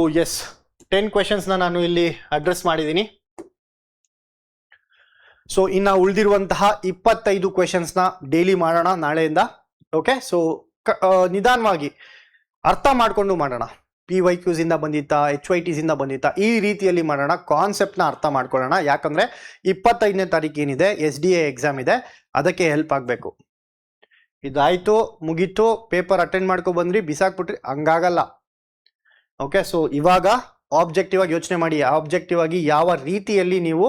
10 ಕ್ವೆಶನ್ಸ್ ನಾನು ಇಲ್ಲಿ ಅಡ್ರೆಸ್ ಮಾಡಿದ್ದೀನಿ. ಸೊ ಇನ್ನು ಉಳಿದಿರುವಂತಹ 25 ಕ್ವೆಶನ್ಸ್ ಡೈಲಿ ಮಾಡೋಣ ನಾಳೆಯಿಂದ. ಓಕೆ, ಸೊ ನಿಧಾನವಾಗಿ ಅರ್ಥ ಮಾಡ್ಕೊಂಡು ಮಾಡೋಣ. PYQs ಇಂದ ಬಂದಿತ್ತಾ, HYTs ಇಂದ ಬಂದಿತ್ತಾ, ಈ ರೀತಿಯಲ್ಲಿ ಮಾಡೋಣ. ಕಾನ್ಸೆಪ್ಟ್ನ ಅರ್ಥ ಮಾಡ್ಕೊಳ್ಳೋಣ. ಯಾಕಂದ್ರೆ 25ನೇ ತಾರೀಕು ಏನಿದೆ SDA ಎಕ್ಸಾಮ್ ಇದೆ, ಅದಕ್ಕೆ ಹೆಲ್ಪ್ ಆಗಬೇಕು. ಇದಾಯ್ತು, ಮುಗೀತು, ಪೇಪರ್ ಅಟೆಂಡ್ ಮಾಡ್ಕೊ ಬಂದ್ರಿ, ಬಿಸಾಕ್ಬಿಟ್ರಿ, ಹಂಗಾಗಲ್ಲ. ಓಕೆ, ಸೊ ಇವಾಗ ಆಬ್ಜೆಕ್ಟಿವ್ ಆಗಿ ಯೋಚನೆ ಮಾಡಿ. ಆಬ್ಜೆಕ್ಟಿವ್ ಆಗಿ ಯಾವ ರೀತಿಯಲ್ಲಿ ನೀವು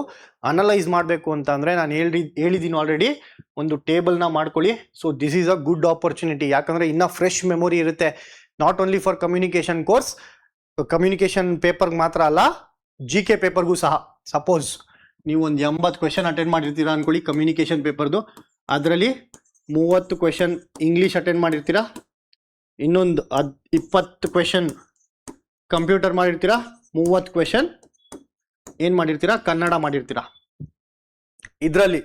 ಅನಲೈಸ್ ಮಾಡಬೇಕು ಅಂತ ಅಂದ್ರೆ ನಾನು ಹೇಳಿದ್ದೀನಿ ಆಲ್ರೆಡಿ. ಒಂದು ಟೇಬಲ್ನ ಮಾಡ್ಕೊಳ್ಳಿ. So this is a good opportunity. ಯಾಕಂದ್ರೆ ಇನ್ನ ಫ್ರೆಶ್ ಮೆಮೊರಿ ಇರುತ್ತೆ. Not only for communication course, communication ಪೇಪರ್ಗೆ ಮಾತ್ರ ಅಲ್ಲ, GK ಪೇಪರ್ಗೂ ಸಹ. ಸಪೋಸ್ ನೀವು ಒಂದು 80 ಕ್ವೆಶನ್ ಅಟೆಂಡ್ ಮಾಡಿರ್ತೀರಾ ಅನ್ಕೊಳ್ಳಿ ಕಮ್ಯುನಿಕೇಶನ್ ಪೇಪರ್ದು. ಅದರಲ್ಲಿ 30 ಕ್ವೆಶನ್ ಇಂಗ್ಲಿಷ್ ಅಟೆಂಡ್ ಮಾಡಿರ್ತೀರಾ, ಇನ್ನೊಂದು 20 ಕ್ವೆಶನ್ ಕಂಪ್ಯೂಟರ್ ಮಾಡಿರ್ತೀರಾ, 30 ಕ್ವೆಶನ್ ಏನ್ ಮಾಡಿರ್ತೀರಾ, ಕನ್ನಡ ಮಾಡಿರ್ತೀರಾ. ಇದರಲ್ಲಿ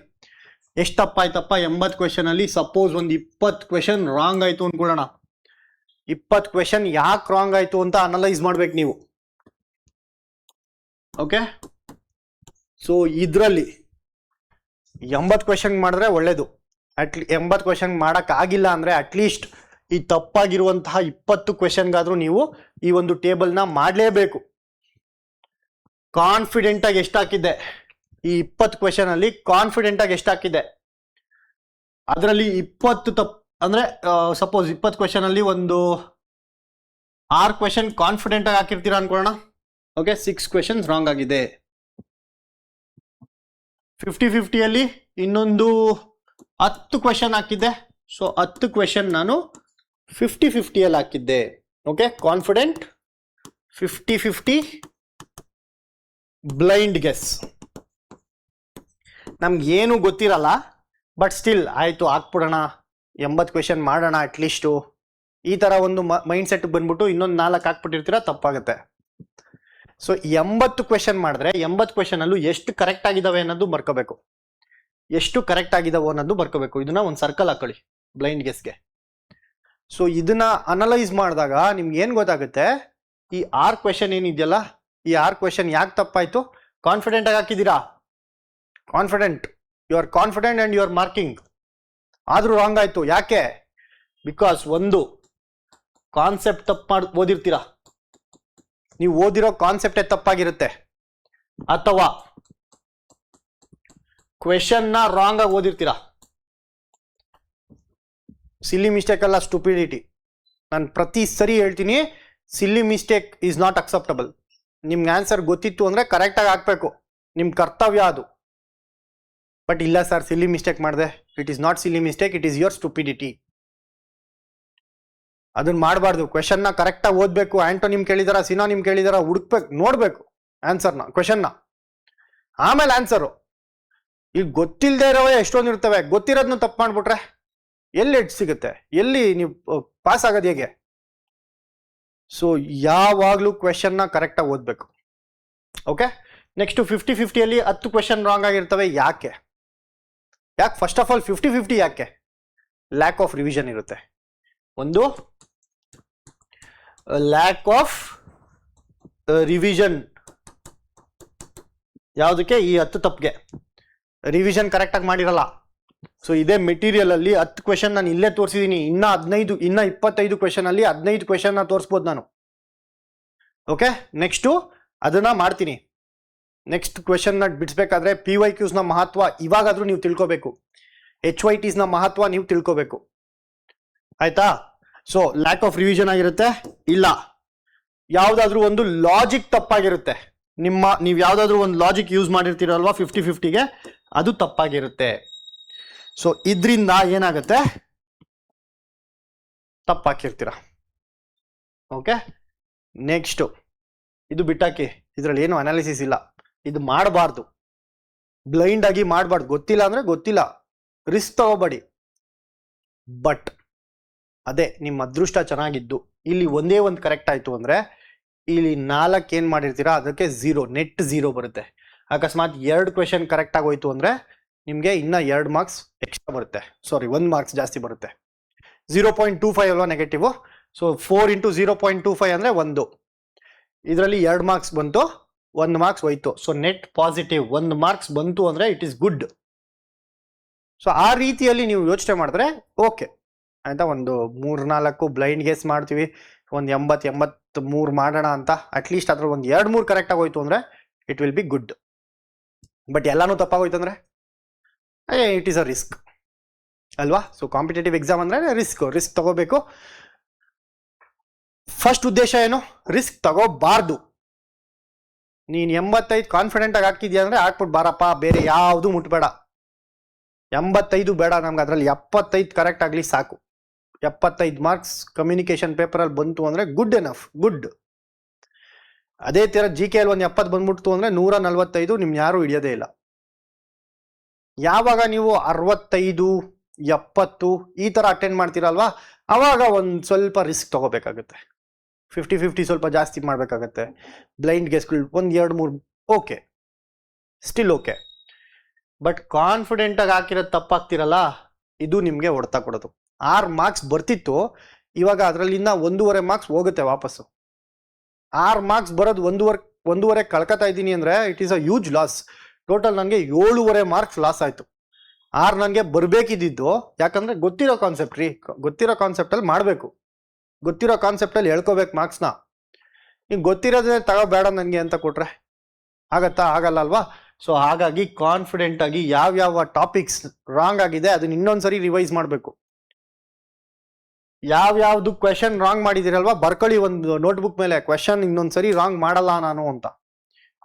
ಎಷ್ಟು ತಪ್ಪಾಯ್ತಪ್ಪ? 80 ಕ್ವೆಶನ್ ಅಲ್ಲಿ ಸಪೋಸ್ ಒಂದು 20 ಕ್ವೆಶನ್ ರಾಂಗ್ ಆಯ್ತು ಅನ್ಕೊಳ್ಳೋಣ. 20 ಕ್ವೆಶನ್ ಯಾಕೆ ರಾಂಗ್ ಆಯ್ತು ಅಂತ ಅನಲೈಸ್ ಮಾಡ್ಬೇಕು ನೀವು. ಓಕೆ, ಸೊ ಇದರಲ್ಲಿ 80 ಕ್ವೆಶನ್ ಮಾಡಿದ್ರೆ ಒಳ್ಳೇದು. 80 ಕ್ವೆಶನ್ ಮಾಡಕ್ ಆಗಿಲ್ಲ ಅಂದ್ರೆ ಅಟ್ಲೀಸ್ಟ್ ಈ ತಪ್ಪಾಗಿರುವಂತಹ 20 ಕ್ವೆಶನ್ಗಾದ್ರೂ ನೀವು ಈ ಒಂದು ಟೇಬಲ್ನ ಮಾಡಲೇಬೇಕು. ಕಾನ್ಫಿಡೆಂಟ್ ಆಗಿ ಎಷ್ಟು ಹಾಕಿದ್ದೆ, ಈ 20 ಕ್ವೆಶನ್ ಅಲ್ಲಿ ಕಾನ್ಫಿಡೆಂಟ್ ಆಗಿ ಎಷ್ಟು ಹಾಕಿದ್ದೆ, ಅದರಲ್ಲಿ 20 ತಪ್ಪು ಅಂದ್ರೆ ಸಪೋಸ್ 20 ಕ್ವೆಶನ್ ಅಲ್ಲಿ ಒಂದು 6 ಕ್ವೆಶನ್ ಕಾನ್ಫಿಡೆಂಟ್ ಆಗಿ ಹಾಕಿರ್ತೀರಾ ಅನ್ಕೊಳ್ಳೋಣ. ಓಕೆ, 6 ಕ್ವೆಶನ್ಸ್ ರಾಂಗ್ ಆಗಿದೆ. 50-50 ಅಲ್ಲಿ ಇನ್ನೊಂದು 10 ಕ್ವೆಶನ್ ಹಾಕಿದ್ದೆ. ಸೊ 10 ಕ್ವೆಶನ್ ನಾನು 50-50 ಅಲ್ಲಿ ಹಾಕಿದ್ದೆ. Okay, confident 50-50 blind guess. ನಮ್ಗೆ ಏನು ಗೊತ್ತಿರಲ್ಲ, ಬಟ್ ಸ್ಟಿಲ್ ಆಯ್ತು ಹಾಕ್ಬಿಡೋಣ, 80 ಕ್ವೆಶನ್ ಮಾಡೋಣ ಅಟ್ಲೀಸ್ಟು, ಈ ತರ ಒಂದು ಮೈಂಡ್ ಸೆಟ್ ಬಂದ್ಬಿಟ್ಟು ಇನ್ನೊಂದು 4 ಹಾಕ್ಬಿಟ್ಟಿರ್ತೀರಾ, ತಪ್ಪಾಗುತ್ತೆ. ಸೊ 80 ಕ್ವೆಶನ್ ಮಾಡಿದ್ರೆ 80 ಕ್ವೆಶನ್ ಅಲ್ಲೂ ಎಷ್ಟು ಕರೆಕ್ಟ್ ಆಗಿದಾವೆ ಅನ್ನೋದು ಬರ್ಕೋಬೇಕು. ಎಷ್ಟು ಕರೆಕ್ಟ್ ಆಗಿದಾವೋ ಅನ್ನೋದು ಬರ್ಕೋಬೇಕು. ಇದನ್ನ ಒಂದು ಸರ್ಕಲ್ ಹಾಕೊಳ್ಳಿ ಬ್ಲೈಂಡ್ ಗೆಸ್ಗೆ. ಸೊ ಇದನ್ನ ಅನಲೈಸ್ ಮಾಡಿದಾಗ ನಿಮ್ಗೆ ಏನ್ ಗೊತ್ತಾಗುತ್ತೆ, ಈ 6 ಕ್ವೆಶನ್ ಏನಿದೆಯಲ್ಲ, ಈ 6 ಕ್ವೆಶನ್ ಯಾಕೆ ತಪ್ಪಾಯ್ತು? ಕಾನ್ಫಿಡೆಂಟ್ ಆಗಿ ಹಾಕಿದ್ದೀರಾ, confident, you are confident and you are marking, ಆದ್ರೂ ರಾಂಗ್ ಆಯ್ತು. ಯಾಕೆ? ಬಿಕಾಸ್ ಒಂದು ಕಾನ್ಸೆಪ್ಟ್ ತಪ್ಪು ಓದಿರ್ತೀರಾ, ನೀವು ಓದಿರೋ ಕಾನ್ಸೆಪ್ಟೇ ತಪ್ಪಾಗಿರುತ್ತೆ, ಅಥವಾ ಕ್ವೆಶನ್ ನ ರಾಂಗ್ ಆಗಿ ಓದಿರ್ತೀರಾ. ಸಿಲ್ಲಿ ಮಿಸ್ಟೇಕ್ ಅಲ್ಲ, ಸ್ಟುಪಿಡಿಟಿ. ನಾನು ಪ್ರತಿ ಸರಿ ಹೇಳ್ತೀನಿ, ಸಿಲ್ಲಿ ಮಿಸ್ಟೇಕ್ ಈಸ್ ನಾಟ್ ಅಕ್ಸೆಪ್ಟಬಲ್. ನಿಮ್ಗೆ ಆನ್ಸರ್ ಗೊತ್ತಿತ್ತು ಅಂದ್ರೆ ಕರೆಕ್ಟ್ ಆಗಿ ಹಾಕ್ಬೇಕು, ನಿಮ್ ಕರ್ತವ್ಯ ಅದು. ಬಟ್ ಇಲ್ಲ ಸರ್, ಸಿಲ್ಲಿ ಮಿಸ್ಟೇಕ್ ಮಾಡಿದೆ, it is not silly mistake, it is your stupidity. ಅದನ್ನ ಮಾಡಬಾರ್ದು. ಕ್ವೆಶನ್ ನ ಕರೆಕ್ಟ್ ಆಗಿ ಓದ್ಬೇಕು. ಆಂಟೋನಿಮ್ ಕೇಳಿದಾರ, ಸಿನೋನಿಮ್ ಕೇಳಿದಾರ, ಹುಡುಕ್ಬೇಕು, ನೋಡ್ಬೇಕು ಆನ್ಸರ್ನ, ಕ್ವೆಶನ್ ನ, ಆಮೇಲೆ ಆನ್ಸರು. ಈಗ ಗೊತ್ತಿಲ್ಲದೆ ಇರೋವೇ ಎಷ್ಟೊಂದು ಇರ್ತವೆ, ಗೊತ್ತಿರೋದನ್ನ ತಪ್ಪು ಮಾಡ್ಬಿಟ್ರೆ ಎಲ್ಲಿ ಸಿಗುತ್ತೆ, ಎಲ್ಲಿ ನೀವು ಪಾಸ್ ಆಗೋದು ಹೇಗೆ? ಸೊ ಯಾವಾಗ್ಲೂ ಕ್ವೆಶನ್ ನ ಕರೆಕ್ಟ್ ಆಗಿ ಓದ್ಬೇಕು. ಓಕೆ, ನೆಕ್ಸ್ಟ್ 50-50 ಅಲ್ಲಿ 10 ಕ್ವೆಶನ್ ರಾಂಗ್ ಆಗಿರ್ತವೆ. ಯಾಕೆ? ಫಸ್ಟ್ ಆಫ್ ಆಲ್ 50-50 ಯಾಕೆ? ಲ್ಯಾಕ್ ಆಫ್ ರಿವಿಷನ್ ಇರುತ್ತೆ. ಒಂದು ಲ್ಯಾಕ್ ಆಫ್ ರಿವಿಷನ್. ಯಾವುದಕ್ಕೆ? ಈ 10 ತಪ್ಪಿಗೆ ರಿವಿಷನ್ ಕರೆಕ್ಟ್ ಆಗಿ ಮಾಡಿರಲ್ಲ. ಸೊ ಇದೇ ಮೆಟೀರಿಯಲ್ ಅಲ್ಲಿ 10 ಕ್ವೆಶನ್ ನಾನು ಇಲ್ಲೇ ತೋರಿಸಿದೀನಿ. ಇನ್ನ 25 ಕ್ವೆಶನ್ ಅಲ್ಲಿ 15 ಕ್ವೆಶನ್ ನ ತೋರಿಸ್ಬೋದು ನಾನು. ಓಕೆ, ನೆಕ್ಸ್ಟ್ ಅದನ್ನ ಮಾಡ್ತೀನಿ. ನೆಕ್ಸ್ಟ್ ಕ್ವೆಶನ್ ನ ಬಿಡಿಸ್ಬೇಕಾದ್ರೆ PYQs ನ ಮಹತ್ವ ಇವಾಗಾದ್ರೂ ನೀವು ತಿಳ್ಕೋಬೇಕು, HYTs ನ ಮಹತ್ವ ನೀವು ತಿಳ್ಕೋಬೇಕು, ಆಯ್ತಾ? ಸೊ ಲ್ಯಾಕ್ ಆಫ್ ರಿವಿಷನ್ ಆಗಿರುತ್ತೆ. ಇಲ್ಲ, ಯಾವ್ದಾದ್ರು ಒಂದು ಲಾಜಿಕ್ ತಪ್ಪಾಗಿರುತ್ತೆ. ನೀವು ಯಾವ್ದಾದ್ರು ಒಂದು ಲಾಜಿಕ್ ಯೂಸ್ ಮಾಡಿರ್ತೀರಲ್ವಾ 50-50ಗೆ, ಅದು ತಪ್ಪಾಗಿರುತ್ತೆ. ಸೊ ಇದ್ರಿಂದ ಏನಾಗುತ್ತೆ, ತಪ್ಪಾಕಿರ್ತೀರ. ಓಕೆ, ನೆಕ್ಸ್ಟ್ ಇದು ಬಿಟ್ಟಾಕಿ, ಇದ್ರಲ್ಲಿ ಏನು ಅನಾಲಿಸಿಸ್ ಇಲ್ಲ. ಇದು ಮಾಡಬಾರ್ದು, ಬ್ಲೈಂಡ್ ಆಗಿ ಮಾಡಬಾರ್ದು. ಗೊತ್ತಿಲ್ಲ ಅಂದ್ರೆ ಗೊತ್ತಿಲ್ಲ, ರಿಸ್ಕ್ ತಗೋಬೇಡಿ. ಬಟ್ ಅದೇ ನಿಮ್ಮ ಅದೃಷ್ಟ ಚೆನ್ನಾಗಿದ್ದು ಇಲ್ಲಿ ಒಂದೇ ಒಂದು ಕರೆಕ್ಟ್ ಆಯ್ತು ಅಂದ್ರೆ ಇಲ್ಲಿ 4 ಏನ್ ಮಾಡಿರ್ತೀರಾ ಅದಕ್ಕೆ 0, ನೆಟ್ 0 ಬರುತ್ತೆ. ಅಕಸ್ಮಾತ್ 2 ಕ್ವೆಶನ್ ಕರೆಕ್ಟ್ ಆಗಿ ಹೋಯ್ತು ಅಂದ್ರೆ ನಿಮ್ಗೆ ಇನ್ನ 2 ಮಾರ್ಕ್ಸ್ ಎಕ್ಸ್ಟ್ರಾ ಬರುತ್ತೆ, ಸಾರಿ 1 ಮಾರ್ಕ್ಸ್ ಜಾಸ್ತಿ ಬರುತ್ತೆ. 0.25 ಅಲ್ವಾ ನೆಗೆಟಿವ್. ಸೊ 4 × 0.25 ಅಂದ್ರೆ 1. ಇದರಲ್ಲಿ 2 ಮಾರ್ಕ್ಸ್ ಬಂತು, 1 ಮಾರ್ಕ್ಸ್ ಹೋಯ್ತು. ಸೊ ನೆಟ್ ಪಾಸಿಟಿವ್ 1 ಮಾರ್ಕ್ಸ್ ಬಂತು ಅಂದ್ರೆ ಇಟ್ ಇಸ್ ಗುಡ್. ಸೊ ಆ ರೀತಿಯಲ್ಲಿ ನೀವು ಯೋಚನೆ ಮಾಡಿದ್ರೆ ಓಕೆ ಆಯ್ತಾ. ಒಂದು 3-4 ಬ್ಲೈಂಡ್ ಗೆಸ್ ಮಾಡ್ತೀವಿ, ಒಂದು 80-83 ಮಾಡೋಣ ಅಂತ. ಅಟ್ಲೀಸ್ಟ್ ಅದ್ರ ಒಂದು 2-3 ಕರೆಕ್ಟ್ ಆಗಿ ಹೋಯ್ತು ಅಂದ್ರೆ it will be good. But ಎಲ್ಲಾನು ತಪ್ಪಾಗೋಯ್ತು ಅಂದ್ರೆ ಇಟ್ ಈಸ್ ಅ ರಿಸ್ಕ್ ಅಲ್ವಾ. ಸೊ ಕಾಂಪಿಟೇಟಿವ್ ಎಕ್ಸಾಮ್ ಅಂದ್ರೆ ರಿಸ್ಕ್ ತಗೋಬೇಕು. ಫಸ್ಟ್ ಉದ್ದೇಶ ಏನು? ರಿಸ್ಕ್ ತಗೋಬಾರ್ದು. ನೀನ್ 85 ಕಾನ್ಫಿಡೆಂಟ್ ಆಗಿ ಹಾಕಿದ್ಯಾ ಅಂದ್ರೆ ಹಾಕ್ಬಿಟ್ಟು ಬಾರಪ್ಪ, ಬೇರೆ ಯಾವುದು ಮುಟ್ಬೇಡ. 85 ಬೇಡ ನಮ್ಗೆ, ಅದ್ರಲ್ಲಿ 75 ಕರೆಕ್ಟ್ ಆಗ್ಲಿ ಸಾಕು. 75 ಮಾರ್ಕ್ಸ್ ಕಮ್ಯುನಿಕೇಶನ್ ಪೇಪರ್ ಅಲ್ಲಿ ಬಂತು ಅಂದ್ರೆ ಗುಡ್ ಎನಫ್, ಗುಡ್. ಅದೇ ತರ GK ಅಲ್ಲಿ ಒಂದು 70 ಬಂದ್ಬಿಡ್ತು ಅಂದ್ರೆ 145 ನಿಮ್ ಯಾರು ಹಿಡಿಯೋದೇ ಇಲ್ಲ. ಯಾವಾಗ ನೀವು 65, 70 ಈ ತರ ಅಟೆಂಡ್ ಮಾಡ್ತೀರಲ್ವಾ, ಅವಾಗ ಒಂದ್ ಸ್ವಲ್ಪ ರಿಸ್ಕ್ ತಗೋಬೇಕಾಗುತ್ತೆ. 50-50 ಸ್ವಲ್ಪ ಜಾಸ್ತಿ ಮಾಡಬೇಕಾಗತ್ತೆ. ಬ್ಲೈಂಡ್ ಗೆಸ್ಗಳು 1-2-3 ಓಕೆ, ಸ್ಟಿಲ್ ಓಕೆ. ಬಟ್ ಕಾನ್ಫಿಡೆಂಟಾಗಿ ಹಾಕಿರೋದು ತಪ್ಪಾಗ್ತಿರಲ್ಲ, ಇದು ನಿಮಗೆ ಹೊಡ್ತಾ ಕೊಡೋದು. 6 ಮಾರ್ಕ್ಸ್ ಬರ್ತಿತ್ತು, ಇವಾಗ ಅದರಲ್ಲಿಂದ 1.5 ಮಾರ್ಕ್ಸ್ ಹೋಗುತ್ತೆ ವಾಪಸ್ಸು. 6 ಮಾರ್ಕ್ಸ್ ಬರೋದು 1.5 ಕಳ್ಕೊತಾ ಇದ್ದೀನಿ ಅಂದರೆ it is a huge loss. Total ನನಗೆ 7.5 ಮಾರ್ಕ್ಸ್ ಲಾಸ್ ಆಯಿತು. 6 ನನಗೆ ಬರಬೇಕಿದ್ದು, ಯಾಕಂದರೆ ಗೊತ್ತಿರೋ ಕಾನ್ಸೆಪ್ಟ್ ರೀ, ಗೊತ್ತಿರೋ ಕಾನ್ಸೆಪ್ಟಲ್ಲಿ ಮಾಡಬೇಕು, ಗೊತ್ತಿರೋ ಕಾನ್ಸೆಪ್ಟಲ್ಲಿ ಹೇಳ್ಕೋಬೇಕು ಮಾರ್ಕ್ಸ್ನ. ನೀವು ಗೊತ್ತಿರೋದೇ ತಗೋಬೇಡ ನನಗೆ ಅಂತ ಕೊಟ್ರೆ ಆಗತ್ತಾ? ಆಗಲ್ಲ ಅಲ್ವಾ? ಸೊ ಹಾಗಾಗಿ ಕಾನ್ಫಿಡೆಂಟಾಗಿ ಯಾವ್ಯಾವ ಟಾಪಿಕ್ಸ್ ರಾಂಗ್ ಆಗಿದೆ ಅದನ್ನ ಇನ್ನೊಂದ್ಸರಿ ರಿವೈಸ್ ಮಾಡಬೇಕು. ಯಾವ್ಯಾವ್ದು ಕ್ವೆಶನ್ ರಾಂಗ್ ಮಾಡಿದಿರಲ್ವಾ, ಬರ್ಕೊಳ್ಳಿ ಒಂದು ನೋಟ್ಬುಕ್ ಮೇಲೆ, ಕ್ವೆಶನ್ ಇನ್ನೊಂದ್ಸರಿ ರಾಂಗ್ ಮಾಡಲ್ಲ ನಾನು ಅಂತ.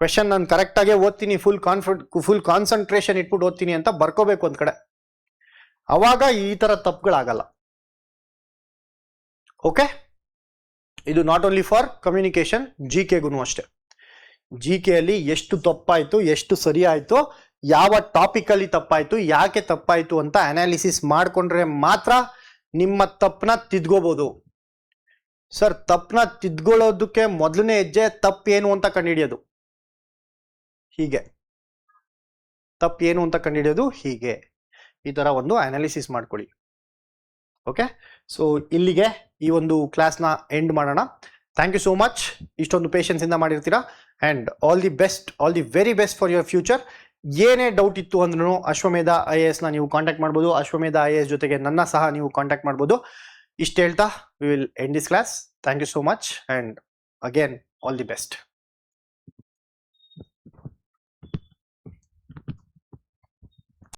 ಕ್ವೆಶನ್ ನಾನು ಕರೆಕ್ಟಾಗೇ ಓದ್ತೀನಿ, ಫುಲ್ ಕಾನ್ಸಂಟ್ರೇಷನ್ ಇಟ್ಬಿಟ್ಟು ಓದ್ತೀನಿ ಅಂತ ಬರ್ಕೋಬೇಕು ಒಂದ್ ಕಡೆ. ಅವಾಗ ಈ ಥರ ತಪ್ಪುಗಳಾಗಲ್ಲ. ಓಕೆ, ಇದು not only for communication, G ಕೆಗೂ ಅಷ್ಟೇ. ಜಿ ಕೆಯಲ್ಲಿ ಎಷ್ಟು ತಪ್ಪಾಯಿತು, ಎಷ್ಟು ಸರಿ ಆಯಿತು, ಯಾವ ಟಾಪಿಕಲ್ಲಿ ತಪ್ಪಾಯಿತು, ಯಾಕೆ ತಪ್ಪಾಯಿತು ಅಂತ ಅನಾಲಿಸಿಸ್ ಮಾಡಿಕೊಂಡ್ರೆ ಮಾತ್ರ ನಿಮ್ಮ ತಪ್ಪನ್ನ ತಿದ್ಕೋಬೋದು. ಸರ್, ತಪ್ಪನ್ನ ತಿದ್ಕೊಳ್ಳೋದಕ್ಕೆ ಮೊದಲನೇ ಹೆಜ್ಜೆ ತಪ್ಪೇನು ಅಂತ ಕಂಡುಹಿಡಿಯೋದು. ಹೀಗೆ ತಪ್ಪೇನು ಅಂತ ಕಂಡುಹಿಡಿಯೋದು ಹೀಗೆ, ಈ ಥರ ಒಂದು ಅನಾಲಿಸಿಸ್ ಮಾಡ್ಕೊಳ್ಳಿ. ಓಕೆ, ಸೊ ಇಲ್ಲಿಗೆ ಈ ಒಂದು ಕ್ಲಾಸ್ನ ಎಂಡ್ ಮಾಡೋಣ. ಥ್ಯಾಂಕ್ ಯು ಸೋ ಮಚ್, ಇಷ್ಟೊಂದು ಪೇಷನ್ಸಿಂದ ಮಾಡಿರ್ತೀರಾ. And all the best, all the very best for your future. ಏನೇ ಡೌಟ್ ಇತ್ತು ಅಂದ್ರೂ ಅಶ್ವಮೇಧ IASನ ನೀವು ಕಾಂಟ್ಯಾಕ್ಟ್ ಮಾಡ್ಬೋದು. ಅಶ್ವಮೇಧ IAS ಜೊತೆಗೆ ನನ್ನ ಸಹ ನೀವು ಕಾಂಟ್ಯಾಕ್ಟ್ ಮಾಡ್ಬೋದು. ಇಷ್ಟು ಹೇಳ್ತಾ we will end this class. Thank you so much and again all the best.